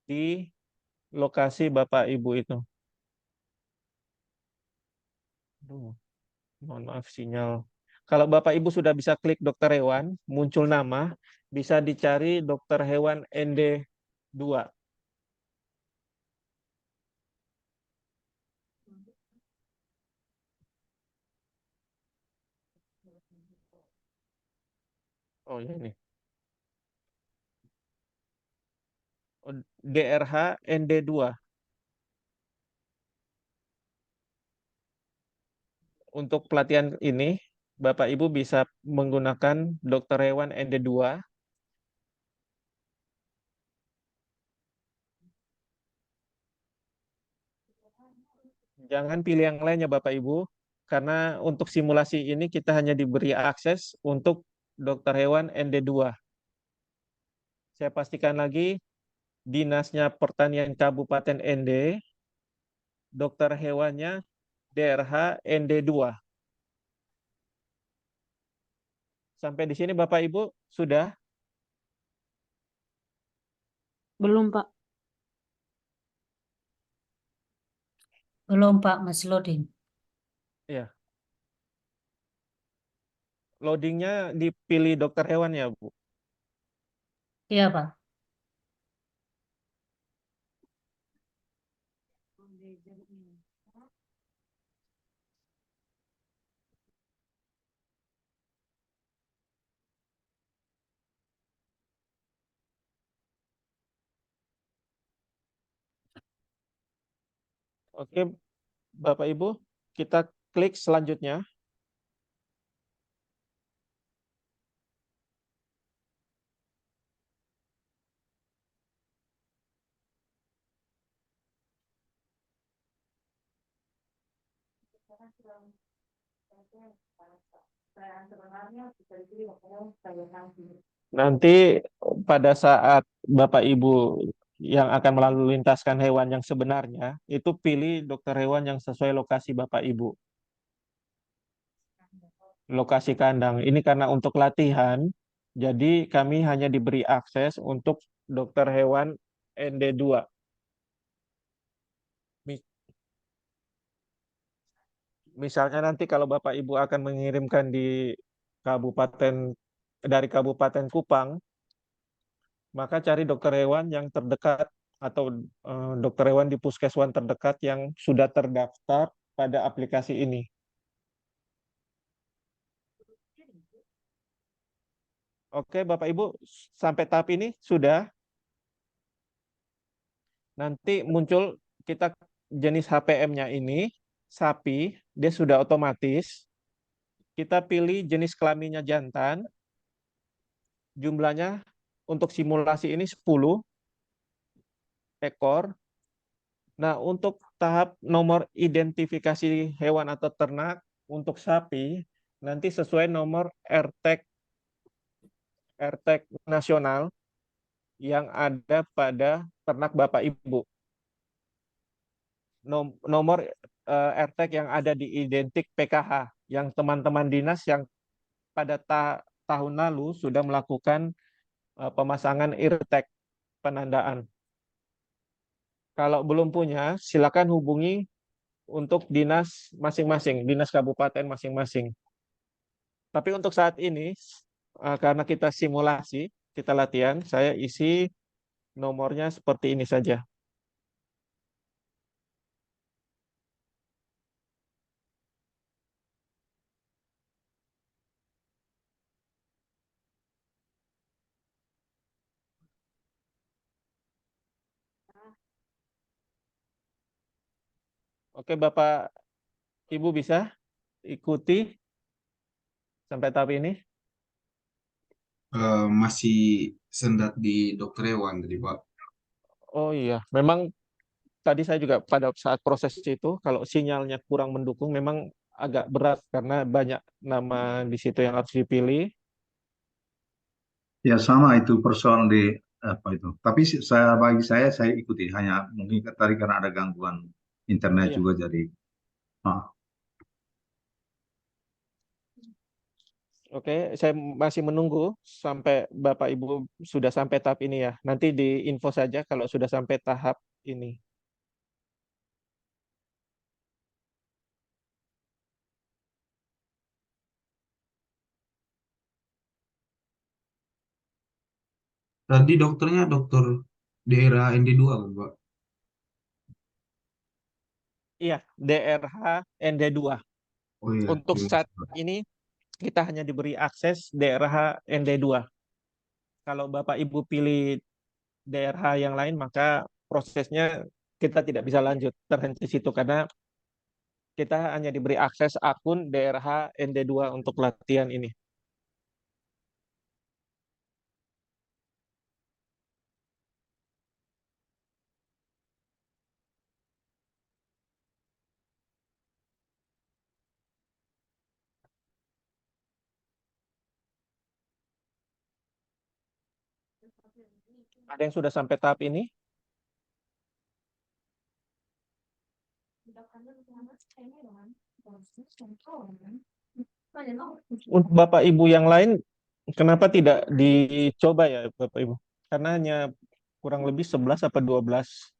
di lokasi Bapak Ibu itu. Aduh, mohon maaf sinyal. Kalau Bapak Ibu sudah bisa klik dokter hewan, muncul nama, bisa dicari dokter hewan ND2. Oh ya ini. Oh, DRH ND2. Untuk pelatihan ini, Bapak Ibu bisa menggunakan dokter hewan ND2. Jangan pilih yang lainnya Bapak Ibu, karena untuk simulasi ini kita hanya diberi akses untuk dokter hewan ND2. Saya pastikan lagi, Dinasnya Pertanian Kabupaten ND, dokter hewannya DRH ND2. Sampai di sini Bapak Ibu sudah? Belum, Pak. Belum, Pak, masih loading. Ya. Loadingnya dipilih dokter hewan ya, Bu? Iya, Pak. Oke, Bapak Ibu, kita klik selanjutnya. Nanti pada saat Bapak Ibu yang akan melalui lintaskan hewan yang sebenarnya, itu pilih dokter hewan yang sesuai lokasi Bapak Ibu. Lokasi kandang. Ini karena untuk latihan, jadi kami hanya diberi akses untuk dokter hewan ND2. Misalnya nanti kalau Bapak Ibu akan mengirimkan kabupaten dari Kabupaten Kupang, maka cari dokter hewan yang terdekat atau dokter hewan di puskeswan terdekat yang sudah terdaftar pada aplikasi ini. Oke, Bapak Ibu, sampai tahap ini sudah. Nanti muncul kita jenis HPM-nya ini, sapi, dia sudah otomatis. Kita pilih jenis kelaminnya jantan, jumlahnya untuk simulasi ini 10 ekor. Nah, untuk tahap nomor identifikasi hewan atau ternak untuk sapi, nanti sesuai nomor RTAG nasional yang ada pada ternak Bapak Ibu. Nomor RTAG yang ada di identik PKH, yang teman-teman dinas yang pada tahun lalu sudah melakukan pemasangan IRTAG penandaan. Kalau belum punya, silakan hubungi untuk dinas masing-masing, dinas kabupaten masing-masing. Tapi untuk saat ini, karena kita simulasi, kita latihan, saya isi nomornya seperti ini saja. Oke, Bapak Ibu bisa ikuti sampai tahap ini? Masih sendat di dokter hewan tadi, Pak. Oh iya, memang tadi saya juga pada saat proses itu, kalau sinyalnya kurang mendukung, memang agak berat karena banyak nama di situ yang harus dipilih. Ya sama itu persoalan di apa itu. Tapi bagi saya ikuti hanya mungkin tadi karena ada gangguan internet Iya. juga jadi. Oke, saya masih menunggu sampai Bapak Ibu sudah sampai tahap ini ya. Nanti di info saja kalau sudah sampai tahap ini. Tadi dokternya dokter daerah ND2, kan, Pak? Iya, DRH ND2. Oh iya, Untuk jelas, saat Pak. ini kita hanya diberi akses DRH ND2. Kalau Bapak Ibu pilih DRH yang lain, maka prosesnya kita tidak bisa lanjut terhenti situ karena kita hanya diberi akses akun DRH ND2 untuk latihan ini. Ada yang sudah sampai tahap ini? Untuk Bapak Ibu yang lain, kenapa tidak dicoba ya Bapak Ibu? Karena hanya kurang lebih 11 atau 12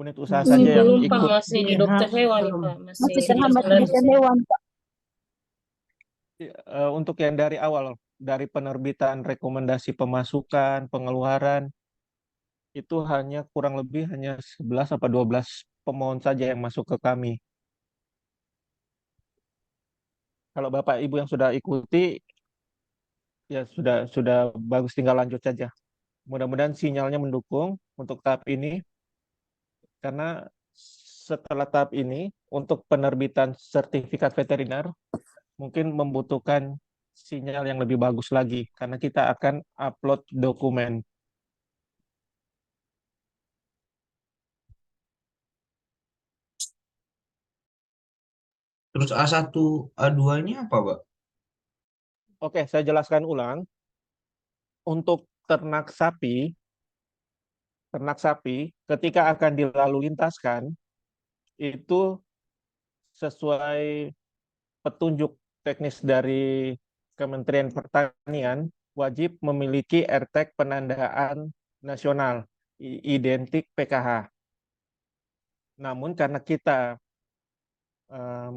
unit usaha saja yang Belum Pak, ikut. masih di dokter hewan Pak, Masih terhambat di dokter hewan, Pak. Untuk yang dari awal, dari penerbitan rekomendasi pemasukan, pengeluaran, itu hanya kurang lebih hanya 11 atau 12 pemohon saja yang masuk ke kami. Kalau Bapak Ibu yang sudah ikuti, ya sudah bagus, tinggal lanjut saja. Mudah-mudahan sinyalnya mendukung untuk tahap ini, karena setelah tahap ini, untuk penerbitan sertifikat veteriner, mungkin membutuhkan sinyal yang lebih bagus lagi, karena kita akan upload dokumen. Terus A1, A2-nya apa, Pak? Oke, saya jelaskan ulang. Untuk ternak sapi ketika akan dilalu lintaskan, itu sesuai petunjuk teknis dari Kementerian Pertanian, wajib memiliki RTEK penandaan nasional, identik PKH. Namun karena kita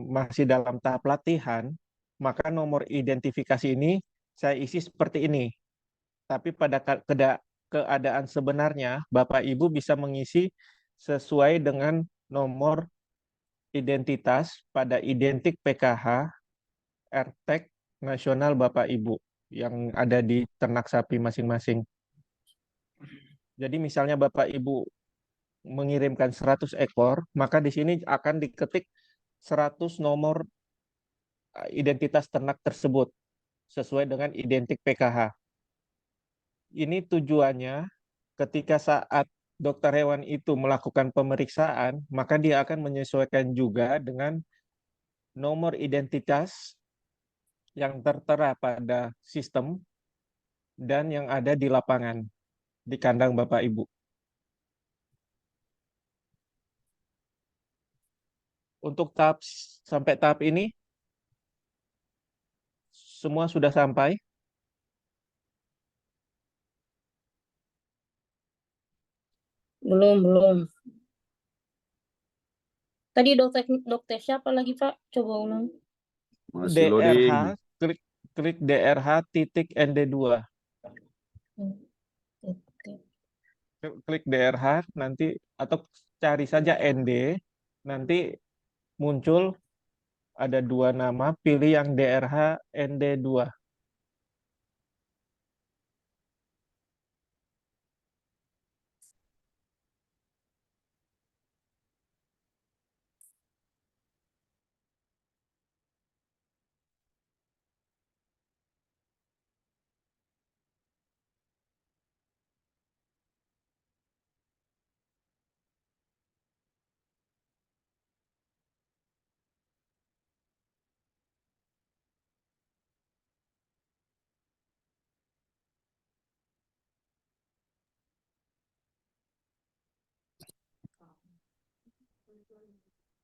masih dalam tahap latihan, maka nomor identifikasi ini saya isi seperti ini. Tapi pada keadaan sebenarnya, Bapak Ibu bisa mengisi sesuai dengan nomor identitas pada identik PKH RTEK nasional Bapak Ibu yang ada di ternak sapi masing-masing. Jadi misalnya Bapak Ibu mengirimkan 100 ekor, maka di sini akan diketik 100 nomor identitas ternak tersebut sesuai dengan identik PKH. Ini tujuannya ketika saat dokter hewan itu melakukan pemeriksaan, maka dia akan menyesuaikan juga dengan nomor identitas yang tertera pada sistem dan yang ada di lapangan, di kandang Bapak Ibu. Untuk sampai tahap ini, semua sudah sampai. belum. Tadi dokter siapa lagi Pak? Coba ulang. Masih DRH, loading. klik DRH titik ND2. Klik DRH nanti, atau cari saja ND, nanti muncul ada 2 nama, pilih yang DRH ND2.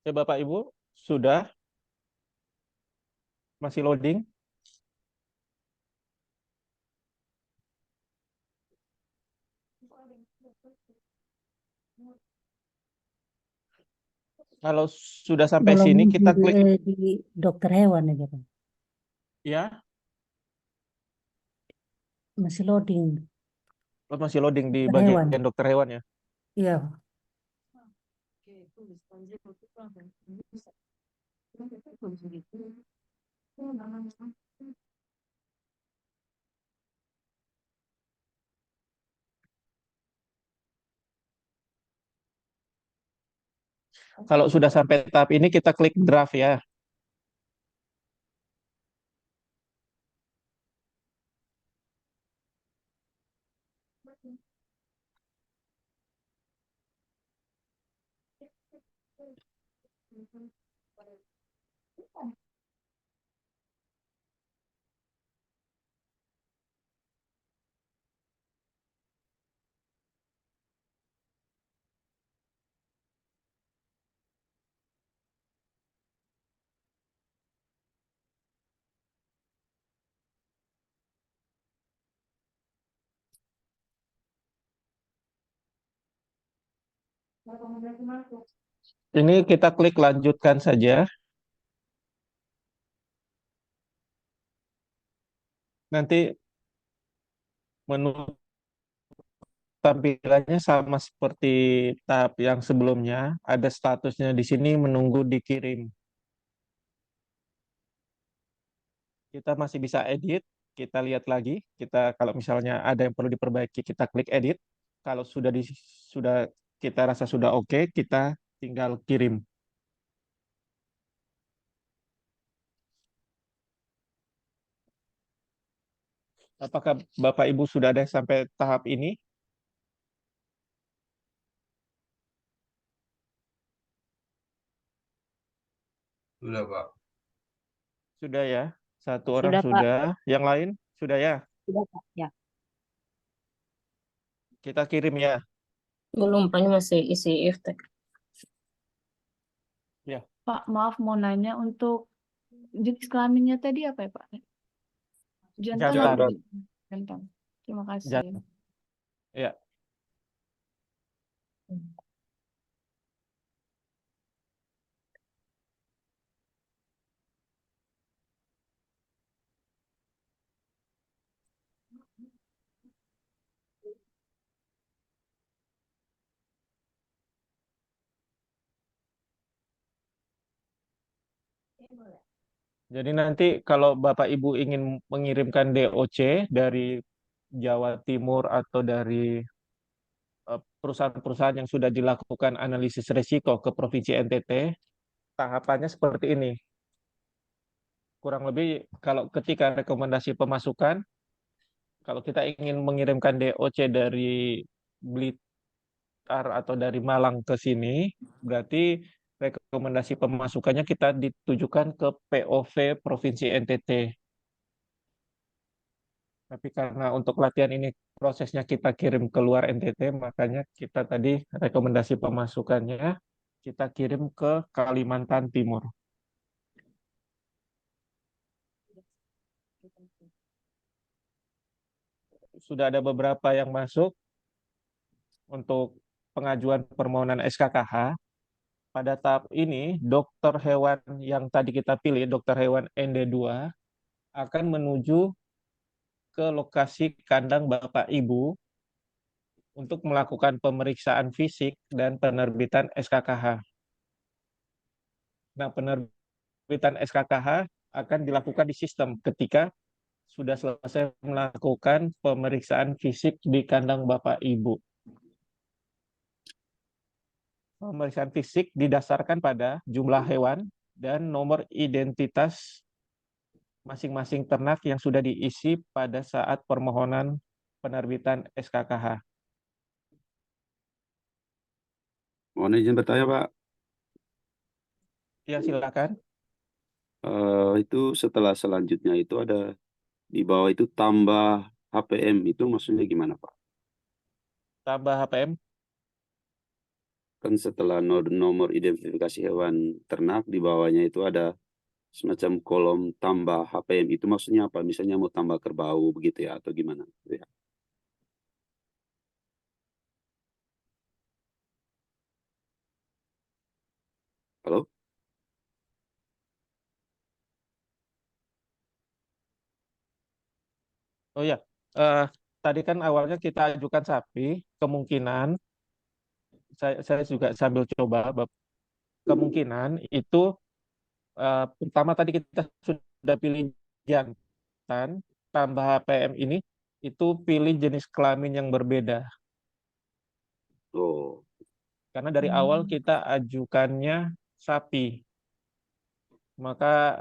Ya, Bapak Ibu, sudah? Masih loading? Kalau sudah sampai Belum sini, kita di, klik di dokter hewan aja Pak. ya. Masih loading. Masih loading di Dokter hewan. bagian dokter hewan ya. Iya. Kalau sudah sampai tahap ini kita klik draft ya. Ini kita klik lanjutkan saja. Nanti menu tampilannya sama seperti tahap yang sebelumnya. Ada statusnya di sini menunggu dikirim. Kita masih bisa edit. Kita lihat lagi. Kita kalau misalnya ada yang perlu diperbaiki, kita klik edit. Kalau sudah kita rasa sudah oke, kita tinggal kirim. Apakah Bapak Ibu sudah ada sampai tahap ini? Sudah, Pak. Sudah ya? Satu orang Sudah, Pak. sudah. Yang lain sudah ya? Sudah, Pak. Ya. Kita kirim ya. Belum, Pak. Ini masih isi iftek. Ya. Pak, maaf mau nanya untuk jenis kelaminnya tadi apa ya, Pak? Jantan. Jantan. Jantan. Terima kasih. Jantan. Ya. Jadi nanti kalau Bapak Ibu ingin mengirimkan DOC dari Jawa Timur atau dari perusahaan-perusahaan yang sudah dilakukan analisis risiko ke Provinsi NTT, tahapannya seperti ini. Kurang lebih kalau ketika rekomendasi pemasukan, kalau kita ingin mengirimkan DOC dari Blitar atau dari Malang ke sini, berarti rekomendasi pemasukannya kita ditujukan ke POV Provinsi NTT. Tapi karena untuk latihan ini prosesnya kita kirim keluar NTT, makanya kita tadi rekomendasi pemasukannya kita kirim ke Kalimantan Timur. Sudah ada beberapa yang masuk untuk pengajuan permohonan SKKH. Pada tahap ini, dokter hewan yang tadi kita pilih, dokter hewan ND2, akan menuju ke lokasi kandang Bapak Ibu untuk melakukan pemeriksaan fisik dan penerbitan SKKH. Nah, penerbitan SKKH akan dilakukan di sistem ketika sudah selesai melakukan pemeriksaan fisik di kandang Bapak Ibu. Pemeriksaan fisik didasarkan pada jumlah hewan dan nomor identitas masing-masing ternak yang sudah diisi pada saat permohonan penerbitan SKKH. Mohon izin bertanya, Pak. Ya, silakan. Itu setelah selanjutnya itu ada di bawah itu tambah HPM, itu maksudnya gimana, Pak? Tambah HPM? Kan setelah nomor identifikasi hewan ternak, di bawahnya itu ada semacam kolom tambah HPM, itu maksudnya apa? Misalnya mau tambah kerbau begitu ya, atau gimana? Ya. Halo? Oh ya, tadi kan awalnya kita ajukan sapi, kemungkinan saya juga sambil coba, kemungkinan itu pertama tadi kita sudah pilih jantan, tambah HPM ini, itu pilih jenis kelamin yang berbeda. Oh. Karena dari awal kita ajukannya sapi. Maka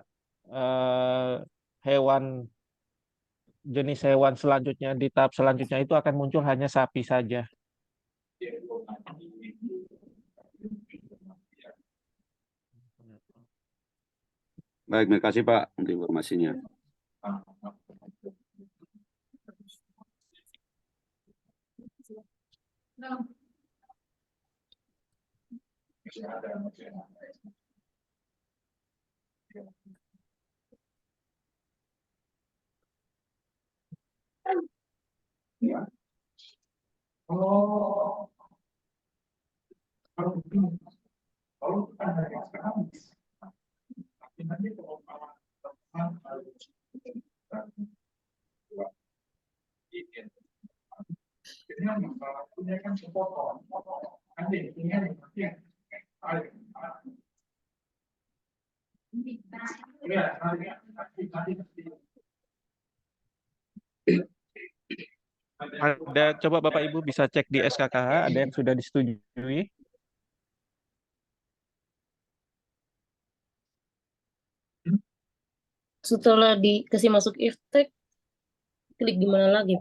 jenis hewan selanjutnya di tahap selanjutnya itu akan muncul hanya sapi saja. Baik, terima kasih Pak untuk informasinya. Coba Bapak Ibu bisa cek di SKKH, ada yang sudah disetujui. Setelah dikasih masuk iftek, klik di mana lagi?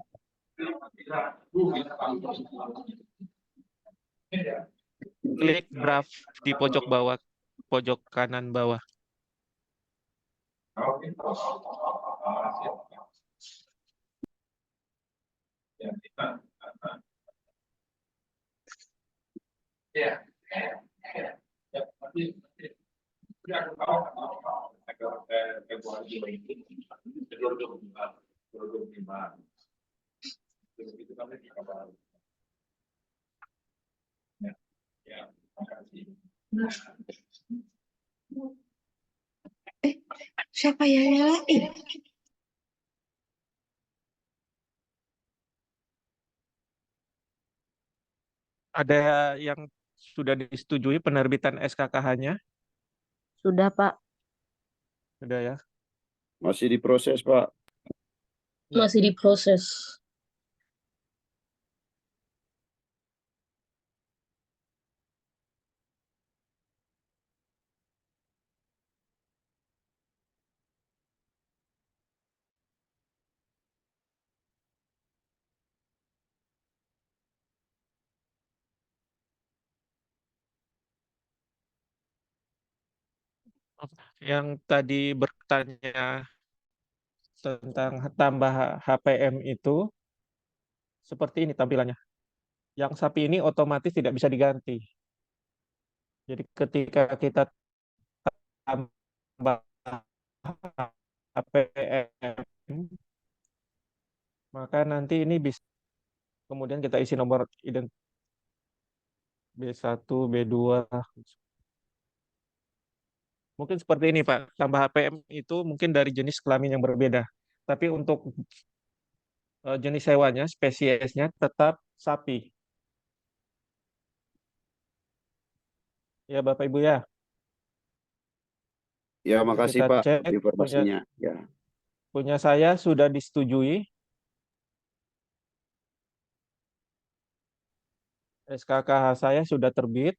Klik draft di pojok bawah, pojok kanan bawah. Siapa yang nyalain? Ada yang sudah disetujui penerbitan SKKH-nya? Sudah, Pak. Sudah ya. Masih diproses, Pak. Masih diproses. Yang tadi bertanya tentang tambah HPM itu seperti ini tampilannya. Yang sapi ini otomatis tidak bisa diganti. Jadi ketika kita tambah HPM, maka nanti ini bisa kemudian kita isi nomor identitas B1, B2. Mungkin seperti ini, Pak. Tambah HPM itu mungkin dari jenis kelamin yang berbeda. Tapi untuk jenis hewannya, spesiesnya tetap sapi. Ya, Bapak Ibu ya. Ya, makasih Kita Pak cek informasinya. punya saya sudah disetujui. SKKH saya sudah terbit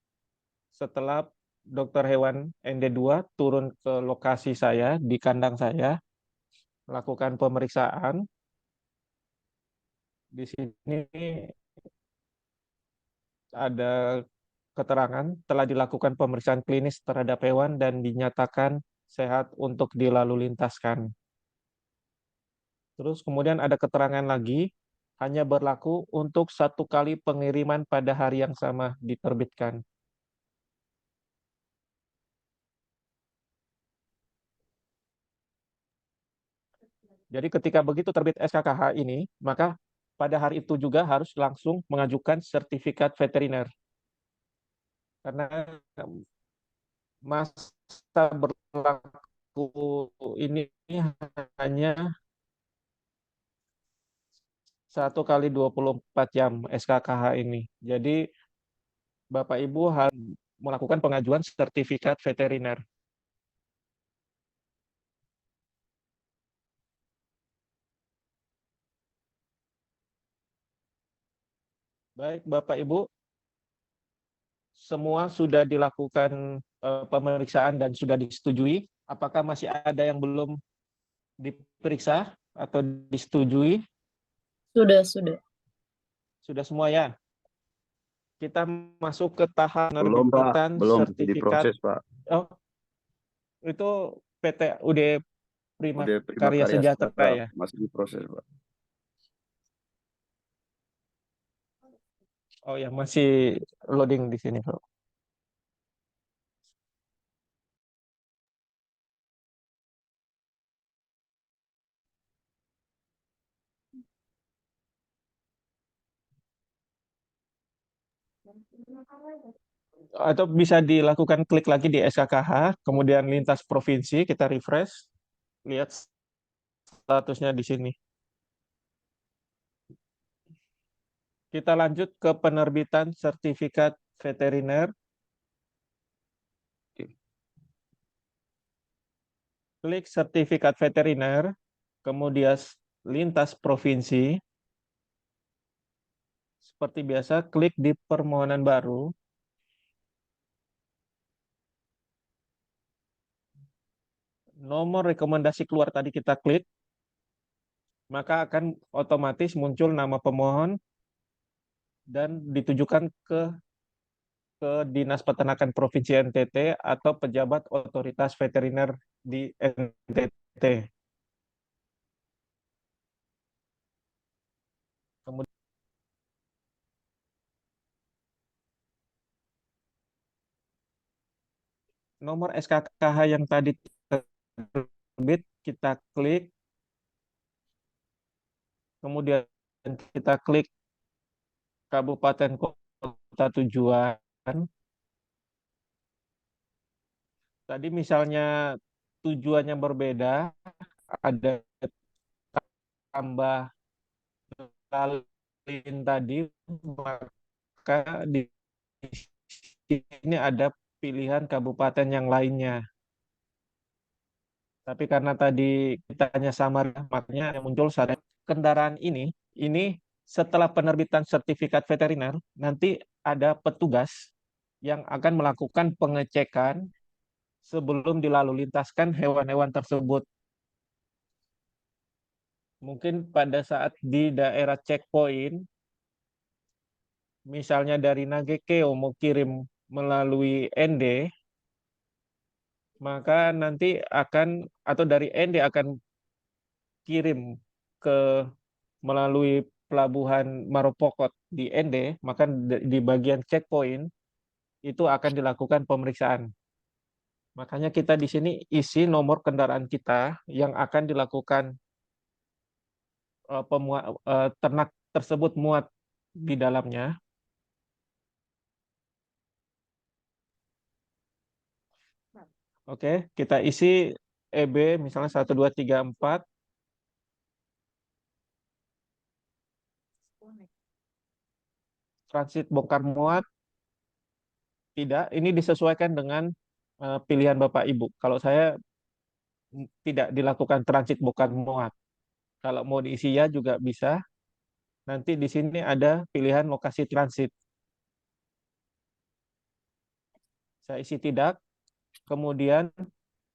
setelah dokter hewan ND2 turun ke lokasi saya di kandang saya, lakukan pemeriksaan. Di sini ada keterangan telah dilakukan pemeriksaan klinis terhadap hewan dan dinyatakan sehat untuk dilalu lintaskan. Terus kemudian ada keterangan lagi, hanya berlaku untuk 1 kali pengiriman pada hari yang sama diterbitkan. Jadi ketika begitu terbit SKKH ini, maka pada hari itu juga harus langsung mengajukan sertifikat veteriner. Karena masa berlaku ini hanya 1 kali 24 jam SKKH ini. Jadi Bapak Ibu harus melakukan pengajuan sertifikat veteriner. Baik Bapak Ibu, semua sudah dilakukan pemeriksaan dan sudah disetujui? Apakah masih ada yang belum diperiksa atau disetujui? Sudah, sudah. Sudah semua ya? Kita masuk ke tahap Belum, Pak. penerbitan Belum sertifikat. diproses, Pak. Oh, itu PT UD Prima Udah Prima Karya Karya Sejahtera Sejahtera ya? masih diproses, Pak. Oh ya, masih loading di sini, Bro. Atau bisa dilakukan klik lagi di SKKH, kemudian lintas provinsi, kita refresh, lihat statusnya di sini. Kita lanjut ke penerbitan sertifikat veteriner. Klik sertifikat veteriner, kemudian lintas provinsi. Seperti biasa, klik di permohonan baru. Nomor rekomendasi keluar tadi kita klik, maka akan otomatis muncul nama pemohon dan ditujukan ke Dinas Peternakan Provinsi NTT atau pejabat otoritas veteriner di NTT. Kemudian nomor SKKH yang tadi terbit kita klik, kemudian kita klik kabupaten kota tujuan. Tadi misalnya tujuannya berbeda, ada tambah lalin tadi, maka di sini ada pilihan kabupaten yang lainnya. Tapi karena tadi kita hanya samar, makanya yang muncul saat kendaraan ini setelah penerbitan sertifikat veteriner, nanti ada petugas yang akan melakukan pengecekan sebelum dilalu lintaskan hewan-hewan tersebut. Mungkin pada saat di daerah checkpoint, misalnya dari Nagekeo mau kirim melalui ND, maka nanti akan, atau dari ND akan kirim ke melalui pelabuhan Maropokot di ND, maka di bagian checkpoint itu akan dilakukan pemeriksaan. Makanya kita di sini isi nomor kendaraan kita yang akan dilakukan ternak tersebut muat di dalamnya. Oke, kita isi EB misalnya 1, 2, 3, 4. Transit bongkar muat. Tidak, ini disesuaikan dengan pilihan Bapak Ibu. Kalau saya tidak dilakukan transit bongkar muat. Kalau mau diisi ya juga bisa. Nanti di sini ada pilihan lokasi transit. Saya isi tidak. Kemudian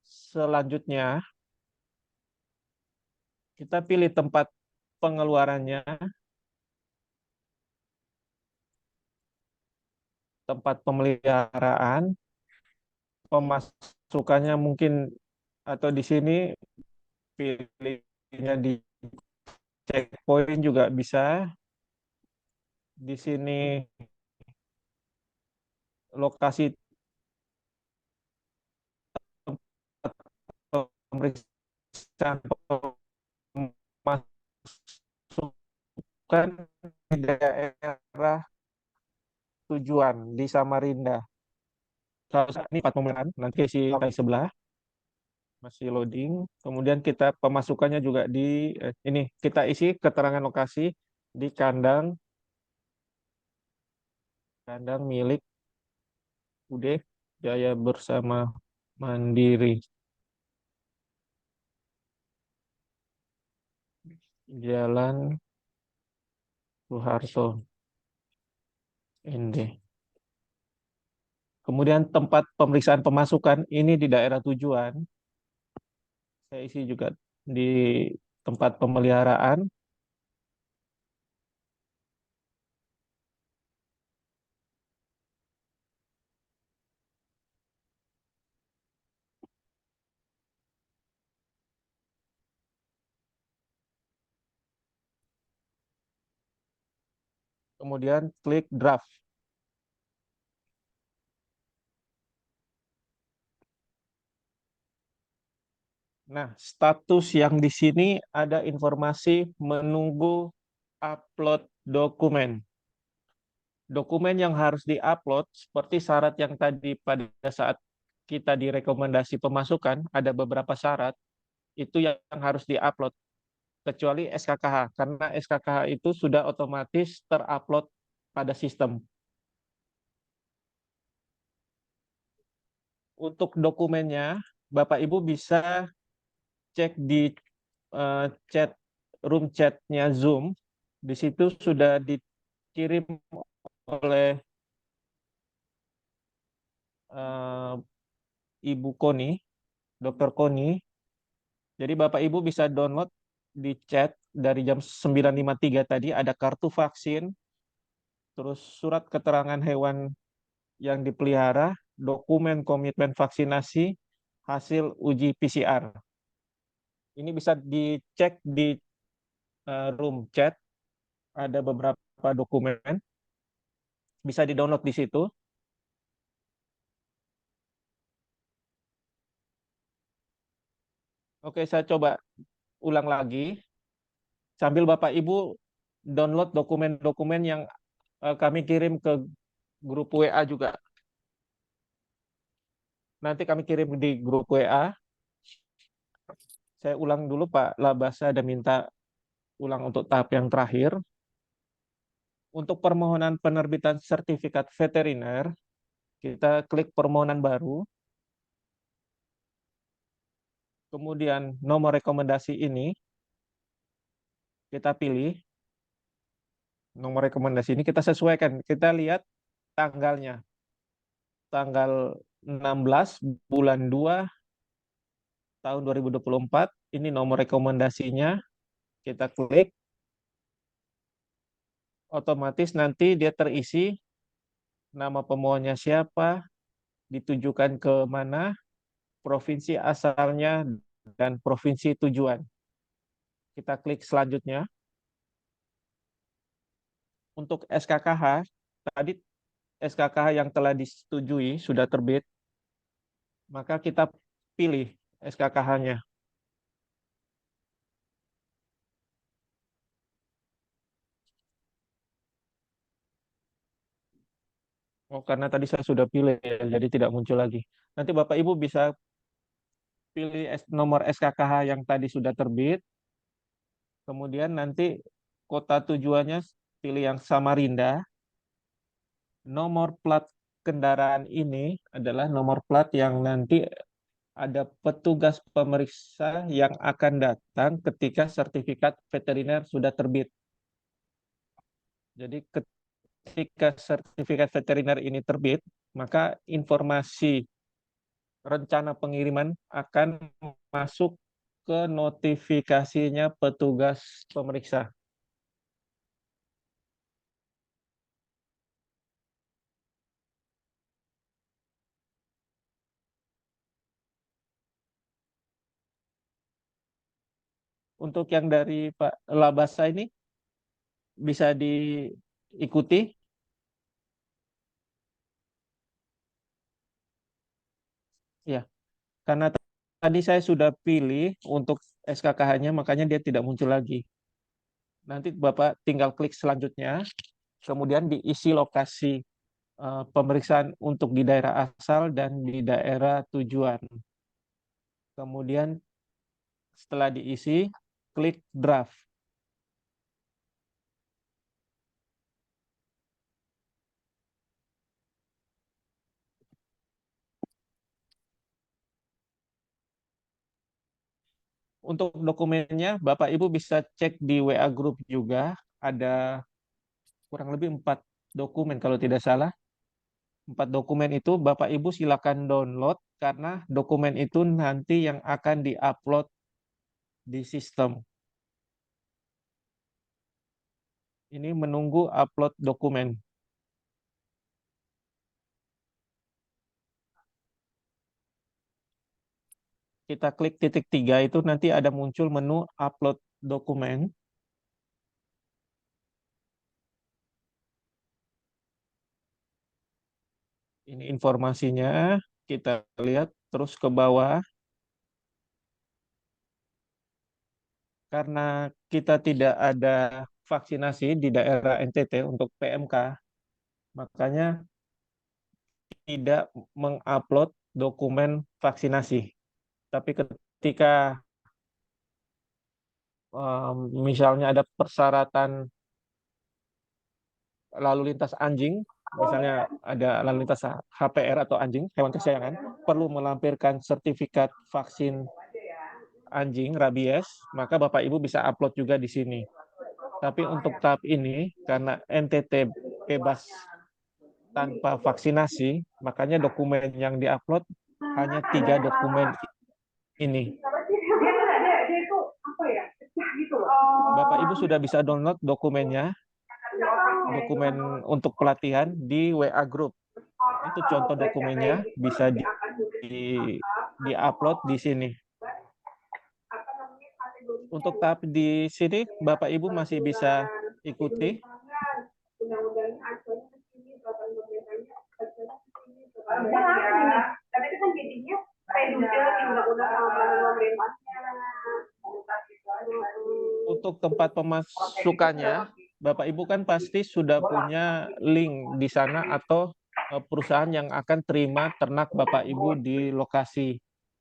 selanjutnya kita pilih tempat pengeluarannya, tempat pemeliharaan, pemasukannya mungkin, atau di sini pilihnya di checkpoint juga bisa. Di sini lokasi pemeriksaan pemasukan di daerah tujuan di Samarinda. Ini 4 pemilihan, nanti isi sebelah masih loading. Kemudian kita pemasukannya juga di ini kita isi keterangan lokasi di kandang milik UD Jaya Bersama Mandiri. Jalan Soeharto ND. Kemudian tempat pemeriksaan pemasukan ini di daerah tujuan. Saya isi juga di tempat pemeliharaan. Kemudian klik draft. Nah, status yang di sini ada informasi menunggu upload dokumen. Dokumen yang harus diupload seperti syarat yang tadi pada saat kita direkomendasi pemasukan, ada beberapa syarat itu yang harus diupload, kecuali SKKH, karena SKKH itu sudah otomatis terupload pada sistem. Untuk dokumennya, Bapak Ibu bisa cek di chat room chatnya Zoom. Di situ sudah dikirim oleh Ibu Koni, Dr. Koni. Jadi Bapak Ibu bisa download di chat dari jam 9.53 tadi, ada kartu vaksin, terus surat keterangan hewan yang dipelihara, dokumen komitmen vaksinasi, hasil uji PCR. Ini bisa dicek di room chat, ada beberapa dokumen, bisa di-download di situ. Oke, saya coba ulang lagi. Sambil Bapak Ibu download dokumen-dokumen yang kami kirim ke grup WA juga. Nanti kami kirim di grup WA. Saya ulang dulu Pak Labasa dan minta ulang untuk tahap yang terakhir. Untuk permohonan penerbitan sertifikat veteriner, kita klik permohonan baru. Kemudian nomor rekomendasi ini kita pilih. Nomor rekomendasi ini kita sesuaikan. Kita lihat tanggalnya. Tanggal 16 bulan 2 tahun 2024. Ini nomor rekomendasinya. Kita klik. Otomatis nanti dia terisi nama pemohonnya siapa, ditujukan ke mana, provinsi asalnya, dan provinsi tujuan. Kita klik selanjutnya. Untuk SKKH, tadi SKKH yang telah disetujui sudah terbit, maka kita pilih SKKH-nya. Oh, karena tadi saya sudah pilih, jadi tidak muncul lagi. Nanti Bapak Ibu bisa pilih nomor SKKH yang tadi sudah terbit, kemudian nanti kota tujuannya pilih yang Samarinda. Nomor plat kendaraan ini adalah nomor plat yang nanti ada petugas pemeriksa yang akan datang ketika sertifikat veteriner sudah terbit. Jadi ketika sertifikat veteriner ini terbit, maka informasi rencana pengiriman akan masuk ke notifikasinya petugas pemeriksa. Untuk yang dari Pak Labasa ini bisa diikuti. Ya, karena tadi saya sudah pilih untuk SKKH-nya, makanya dia tidak muncul lagi. Nanti Bapak tinggal klik selanjutnya, kemudian diisi lokasi pemeriksaan untuk di daerah asal dan di daerah tujuan. Kemudian setelah diisi, klik draft. Untuk dokumennya, Bapak Ibu bisa cek di WA Group juga, ada kurang lebih 4 dokumen kalau tidak salah. 4 dokumen itu Bapak Ibu silakan download karena dokumen itu nanti yang akan diupload di sistem. Ini menunggu upload dokumen. Kita klik titik 3 itu nanti ada muncul menu upload dokumen. Ini informasinya, kita lihat terus ke bawah. Karena kita tidak ada vaksinasi di daerah NTT untuk PMK, makanya tidak mengupload dokumen vaksinasi. Tapi ketika misalnya ada persyaratan lalu lintas anjing, misalnya ada lalu lintas HPR atau anjing, hewan kesayangan, perlu melampirkan sertifikat vaksin anjing rabies, maka Bapak Ibu bisa upload juga di sini. Tapi untuk tahap ini, karena NTT bebas tanpa vaksinasi, makanya dokumen yang diupload hanya 3 dokumen ini. Bapak Ibu sudah bisa download dokumennya, dokumen untuk pelatihan di WA Group. Itu contoh dokumennya, bisa di-upload di sini. Untuk tahap di sini, Bapak Ibu masih bisa ikuti. Untuk tempat pemasukannya, Bapak Ibu kan pasti sudah punya link di sana atau perusahaan yang akan terima ternak Bapak Ibu di lokasi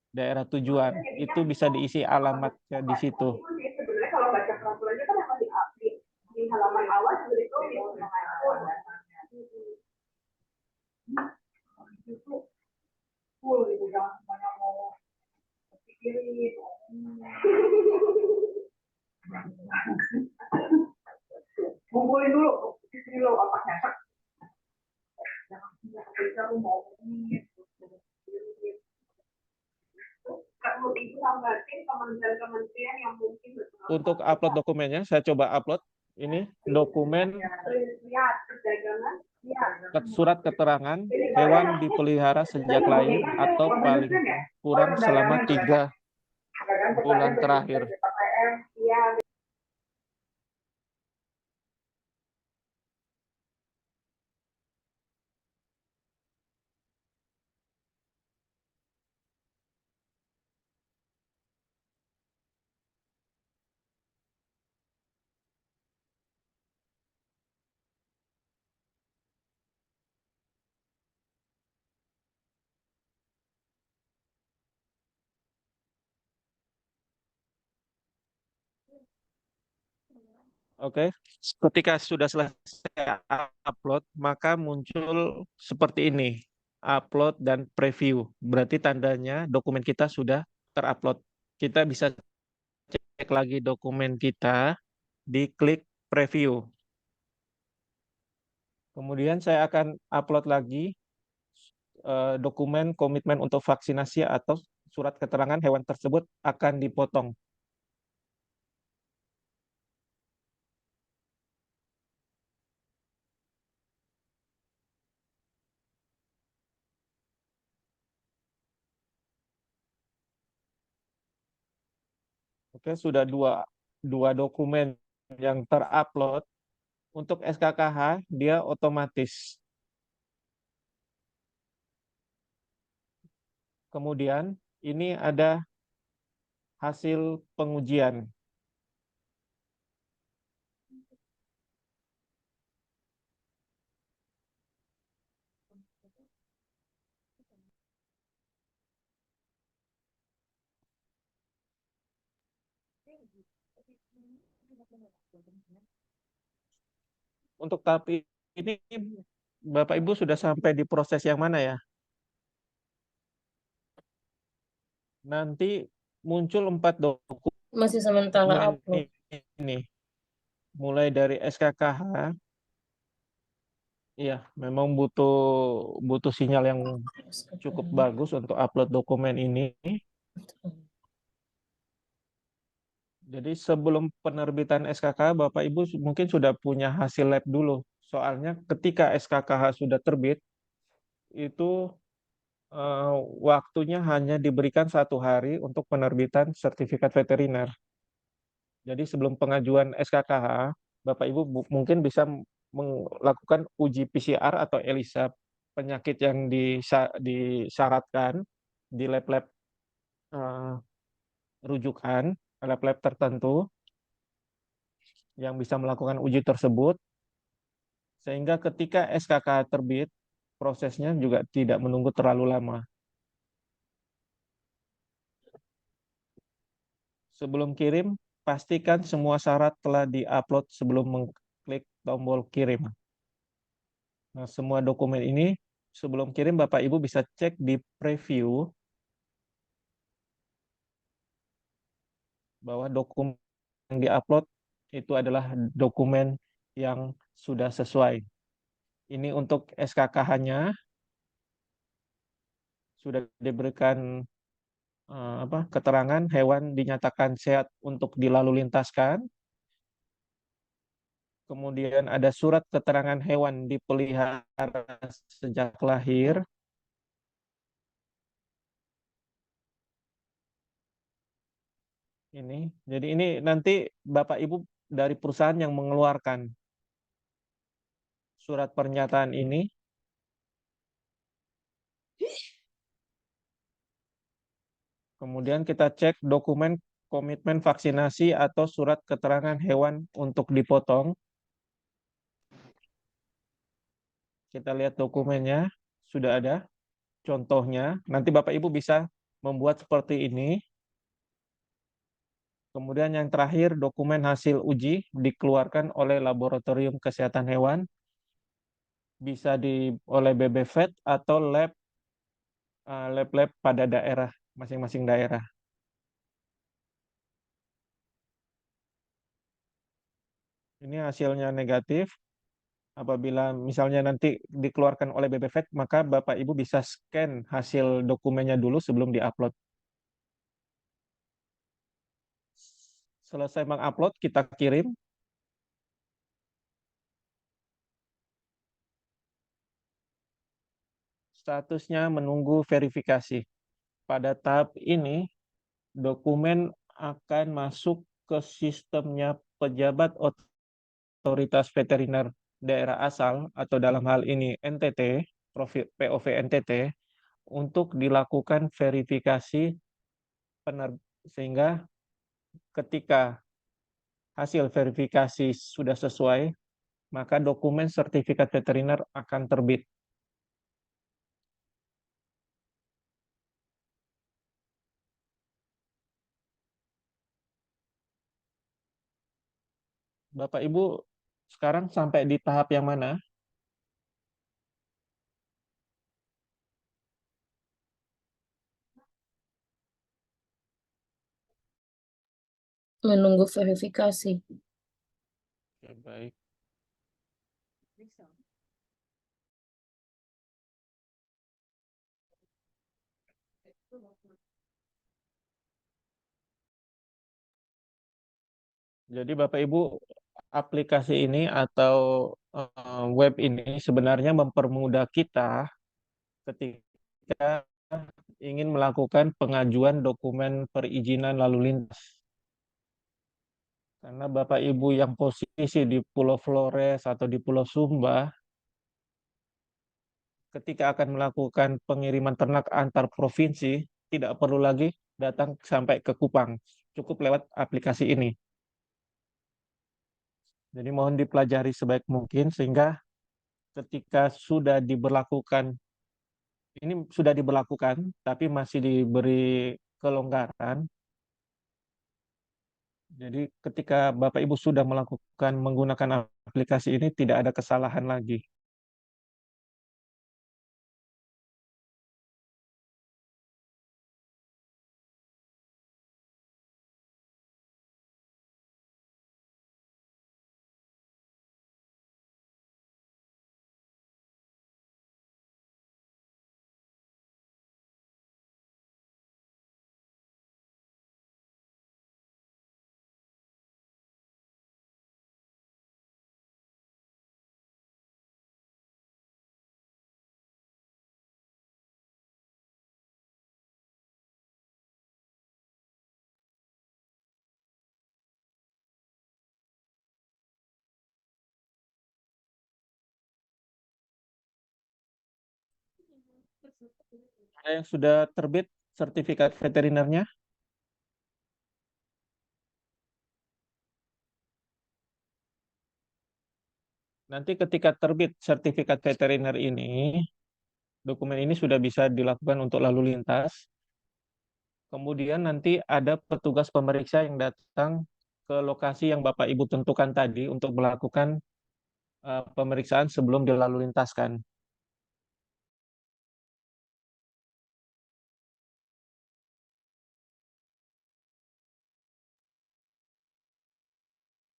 daerah tujuan. Itu bisa diisi alamatnya di situ. Kalau baca peraturannya kan yang di halaman awal seperti itu. Full gitu, jangan semuanya mau pikirin. Ngumpulin dulu, pikirin dulu apa nyasar. Jangan bisa lu mau ngomongin. Untuk upload dokumennya, saya coba upload. Ini dokumen surat keterangan hewan dipelihara sejak lahir atau paling kurang selama 3 bulan terakhir. Oke, ketika sudah selesai upload, maka muncul seperti ini, upload dan preview. Berarti tandanya dokumen kita sudah terupload. Kita bisa cek lagi dokumen kita, diklik preview. Kemudian saya akan upload lagi dokumen komitmen untuk vaksinasi atau surat keterangan hewan tersebut akan dipotong. Oke, sudah dua dokumen yang terupload. Untuk SKKH, dia otomatis. Kemudian, ini ada hasil pengujian. Untuk tahap ini, Bapak Ibu sudah sampai di proses yang mana ya? Nanti muncul 4 dokumen. Masih sementara upload. Ini. Mulai dari SKKH, Iya, memang butuh butuh sinyal yang cukup bagus untuk upload dokumen ini. Jadi sebelum penerbitan SKK, Bapak Ibu mungkin sudah punya hasil lab dulu. Soalnya ketika SKKH sudah terbit, itu waktunya hanya diberikan 1 hari untuk penerbitan sertifikat veteriner. Jadi sebelum pengajuan SKKH, Bapak Ibu mungkin bisa melakukan uji PCR atau ELISA penyakit yang disyaratkan di lab-lab rujukan, lab-lab tertentu yang bisa melakukan uji tersebut, sehingga ketika SKK terbit, prosesnya juga tidak menunggu terlalu lama. Sebelum kirim, pastikan semua syarat telah diupload sebelum mengklik tombol kirim. Nah, semua dokumen ini sebelum kirim Bapak Ibu bisa cek di preview bahwa dokumen yang diupload itu adalah dokumen yang sudah sesuai. Ini untuk SKKH-nya sudah diberikan keterangan hewan dinyatakan sehat untuk dilalu lintaskan. Kemudian ada surat keterangan hewan dipelihara sejak lahir. Jadi ini nanti Bapak Ibu dari perusahaan yang mengeluarkan surat pernyataan ini. Kemudian kita cek dokumen komitmen vaksinasi atau surat keterangan hewan untuk dipotong. Kita lihat dokumennya, sudah ada contohnya. Nanti Bapak Ibu bisa membuat seperti ini. Kemudian yang terakhir, dokumen hasil uji dikeluarkan oleh Laboratorium Kesehatan Hewan, bisa oleh BBVET atau lab-lab pada daerah, masing-masing daerah. Ini hasilnya negatif. Apabila misalnya nanti dikeluarkan oleh BBVET, maka Bapak Ibu bisa scan hasil dokumennya dulu sebelum diupload. Selesai mengupload, kita kirim. Statusnya menunggu verifikasi. Pada tahap ini, dokumen akan masuk ke sistemnya pejabat otoritas veteriner daerah asal atau dalam hal ini NTT, POV NTT, untuk dilakukan verifikasi sehingga ketika hasil verifikasi sudah sesuai, maka dokumen sertifikat veteriner akan terbit. Bapak Ibu sekarang sampai di tahap yang mana? Menunggu verifikasi. Oke, baik. Jadi Bapak Ibu, aplikasi ini atau web ini sebenarnya mempermudah kita ketika ingin melakukan pengajuan dokumen perizinan lalu lintas. Karena Bapak Ibu yang posisi di Pulau Flores atau di Pulau Sumba, ketika akan melakukan pengiriman ternak antar provinsi, tidak perlu lagi datang sampai ke Kupang, cukup lewat aplikasi ini. Jadi mohon dipelajari sebaik mungkin sehingga ketika sudah diberlakukan, ini sudah diberlakukan, tapi masih diberi kelonggaran. Jadi ketika Bapak Ibu sudah melakukan menggunakan aplikasi ini, tidak ada kesalahan lagi. Ada yang sudah terbit sertifikat veterinernya? Nanti ketika terbit sertifikat veteriner ini, dokumen ini sudah bisa dilakukan untuk lalu lintas. Kemudian nanti ada petugas pemeriksa yang datang ke lokasi yang Bapak Ibu tentukan tadi untuk melakukan pemeriksaan sebelum dilalu lintaskan.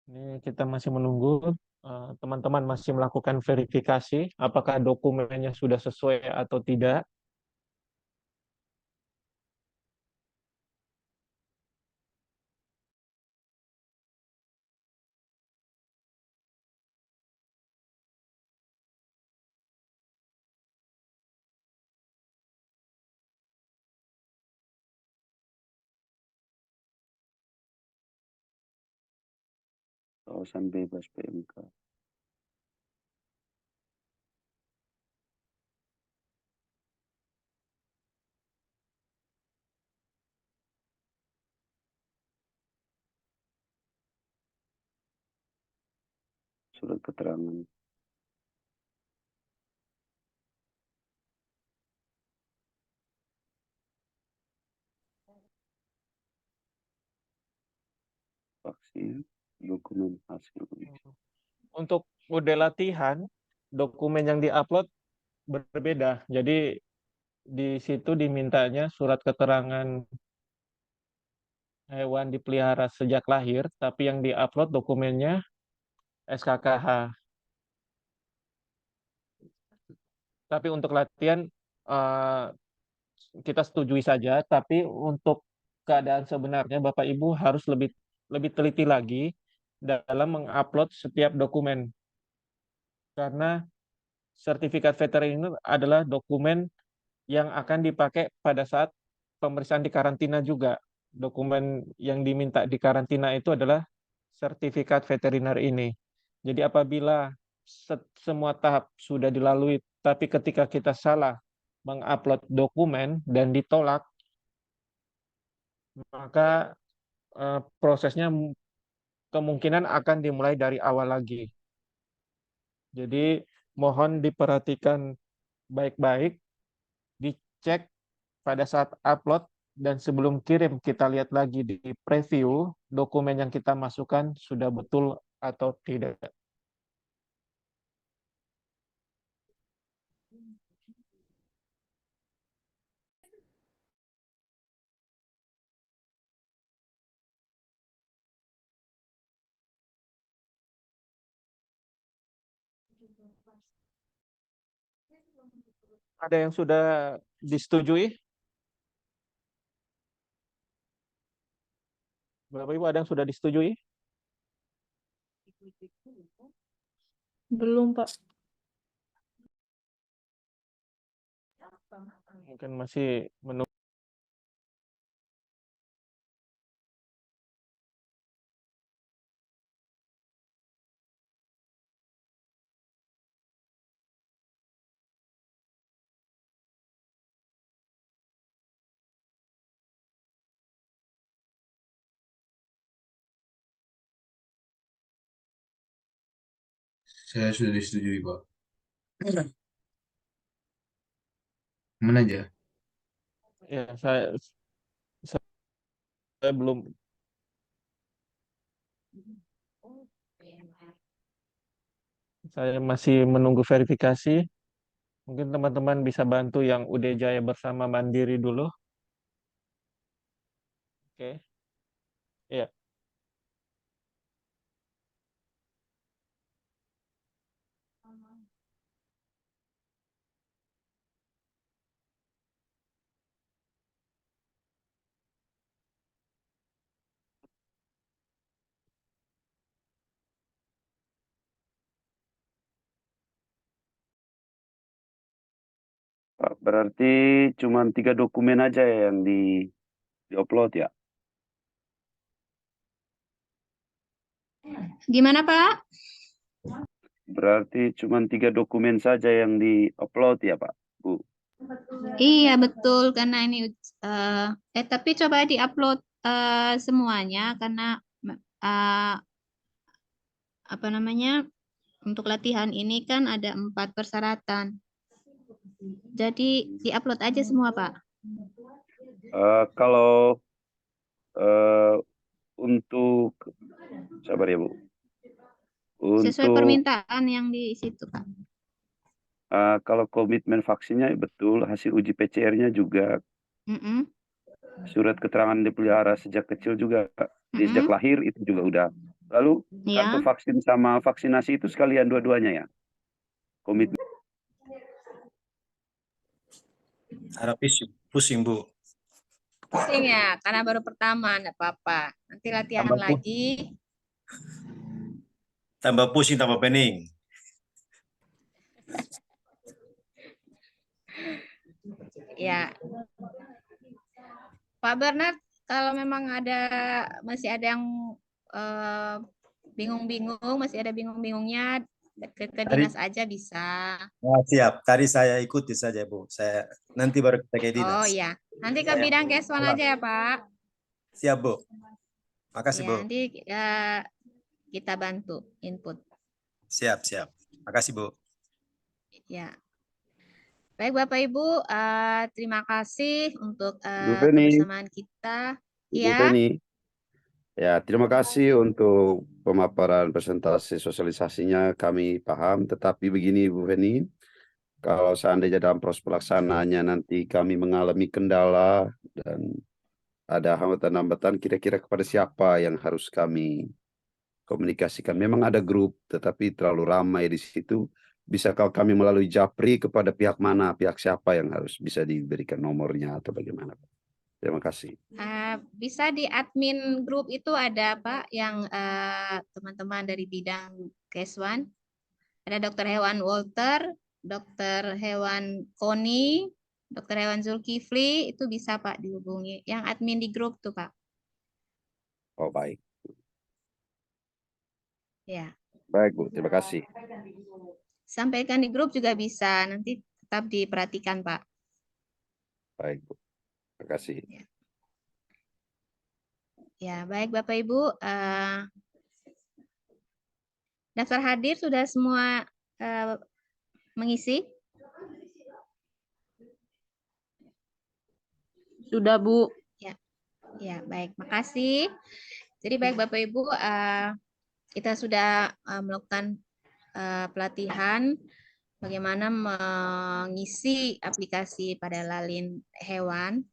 Ini kita masih menunggu teman-teman masih melakukan verifikasi apakah dokumennya sudah sesuai atau tidak. Kawasan bebas PMK. Surat keterangan. Vaksin, dokumen hasil. Untuk model latihan, dokumen yang diupload berbeda. Jadi di situ dimintanya surat keterangan hewan dipelihara sejak lahir, tapi yang diupload dokumennya SKKH. Tapi untuk latihan kita setujui saja, tapi untuk keadaan sebenarnya Bapak Ibu harus lebih teliti lagi dalam mengupload setiap dokumen. Karena sertifikat veteriner adalah dokumen yang akan dipakai pada saat pemeriksaan di karantina juga. Dokumen yang diminta di karantina itu adalah sertifikat veteriner ini. Jadi apabila semua tahap sudah dilalui, tapi ketika kita salah mengupload dokumen dan ditolak, maka prosesnya kemungkinan akan dimulai dari awal lagi. Jadi mohon diperhatikan baik-baik, dicek pada saat upload, dan sebelum kirim kita lihat lagi di preview dokumen yang kita masukkan sudah betul atau tidak. Ada yang sudah disetujui? Bapak Ibu, ada yang sudah disetujui? Belum, Pak. Mungkin masih menunggu. Saya sudah disetujui, Pak. Mana aja? Ya, saya belum. Saya masih menunggu verifikasi. Mungkin teman-teman bisa bantu yang UD Jaya Bersama Mandiri dulu. Oke. Ya. Pak, berarti cuma 3 dokumen aja yang di-upload ya? Gimana, Pak? Berarti cuma 3 dokumen saja yang di-upload ya, Pak, Bu? Iya betul karena ini tapi coba diupload semuanya karena eh, apa namanya untuk latihan ini kan ada 4 persyaratan. Jadi diupload aja semua Pak. Kalau untuk sabar ya Bu. Sesuai Untuk permintaan yang di situ Pak. kalau komitmen vaksinnya betul, hasil uji PCR-nya juga, Mm-mm. surat keterangan dipelihara sejak kecil juga, sejak lahir itu juga udah. Lalu kartu Ya. vaksin sama vaksinasi itu sekalian dua-duanya ya? Komitmen. Harap pusing Bu. Pusing ya, karena baru pertama, enggak apa-apa. Nanti latihan lagi. Tambah pusing, tambah pening. Ya. Pak Bernard, kalau memang masih ada yang bingung-bingung, masih ada bingung-bingungnya, ke dinas aja bisa. Oh, siap. Tadi saya ikuti saja Bu. Saya nanti baru kita ke dinas. Oh iya, nanti ke bidang Keswan aja ya Pak. Siap Bu. Makasih Ya, Bu. nanti kita bantu input. Siap. Makasih Bu. Ya. Baik Bapak Ibu, terima kasih untuk Bu Feni. kebersamaan kita. Bu Ya. Feni. Ya, terima kasih untuk pemaparan presentasi sosialisasinya, kami paham. Tetapi begini Bu Feni, kalau seandainya dalam proses pelaksanaannya nanti kami mengalami kendala dan ada hambatan-hambatan, kira-kira kepada siapa yang harus kami komunikasikan? Memang ada grup, tetapi terlalu ramai di situ. Bisakah kami melalui Japri kepada pihak mana, pihak siapa yang harus bisa diberikan nomornya atau bagaimana? Terima kasih. Bisa di admin grup itu ada Pak yang teman-teman dari bidang Keswan. Ada Dokter Hewan Walter, Dokter Hewan Koni, Dokter Hewan Zulkifli, itu bisa Pak dihubungi. Yang admin di grup tuh Pak. Oh baik. Ya. Baik Bu, terima kasih. Sampaikan di grup juga bisa, nanti tetap diperhatikan Pak. Baik Bu, terima kasih. Ya, baik Bapak Ibu. Daftar hadir sudah semua mengisi? Sudah Bu. Ya, baik. Makasih. Jadi baik Bapak Ibu, kita sudah melakukan pelatihan bagaimana mengisi aplikasi pada Lalin Hewan.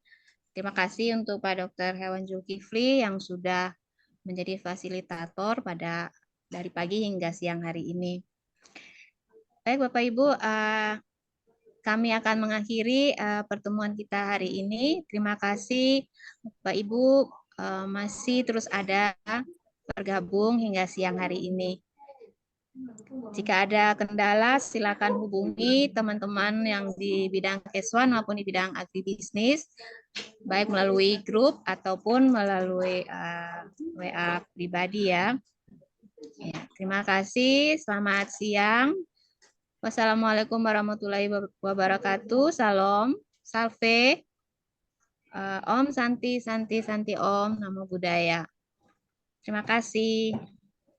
Terima kasih untuk Pak Dr. Hewan Zulkifli yang sudah menjadi fasilitator dari pagi hingga siang hari ini. Baik Bapak Ibu, kami akan mengakhiri pertemuan kita hari ini. Terima kasih Bapak Ibu masih terus ada bergabung hingga siang hari ini. Jika ada kendala, silakan hubungi teman-teman yang di bidang Keswan maupun di bidang agribisnis, baik melalui grup ataupun melalui WA pribadi ya. Terima kasih, selamat siang. Wassalamualaikum warahmatullahi wabarakatuh. Salam, salve, Om Santi Santi Santi Om, Namo Buddhaya. Terima kasih.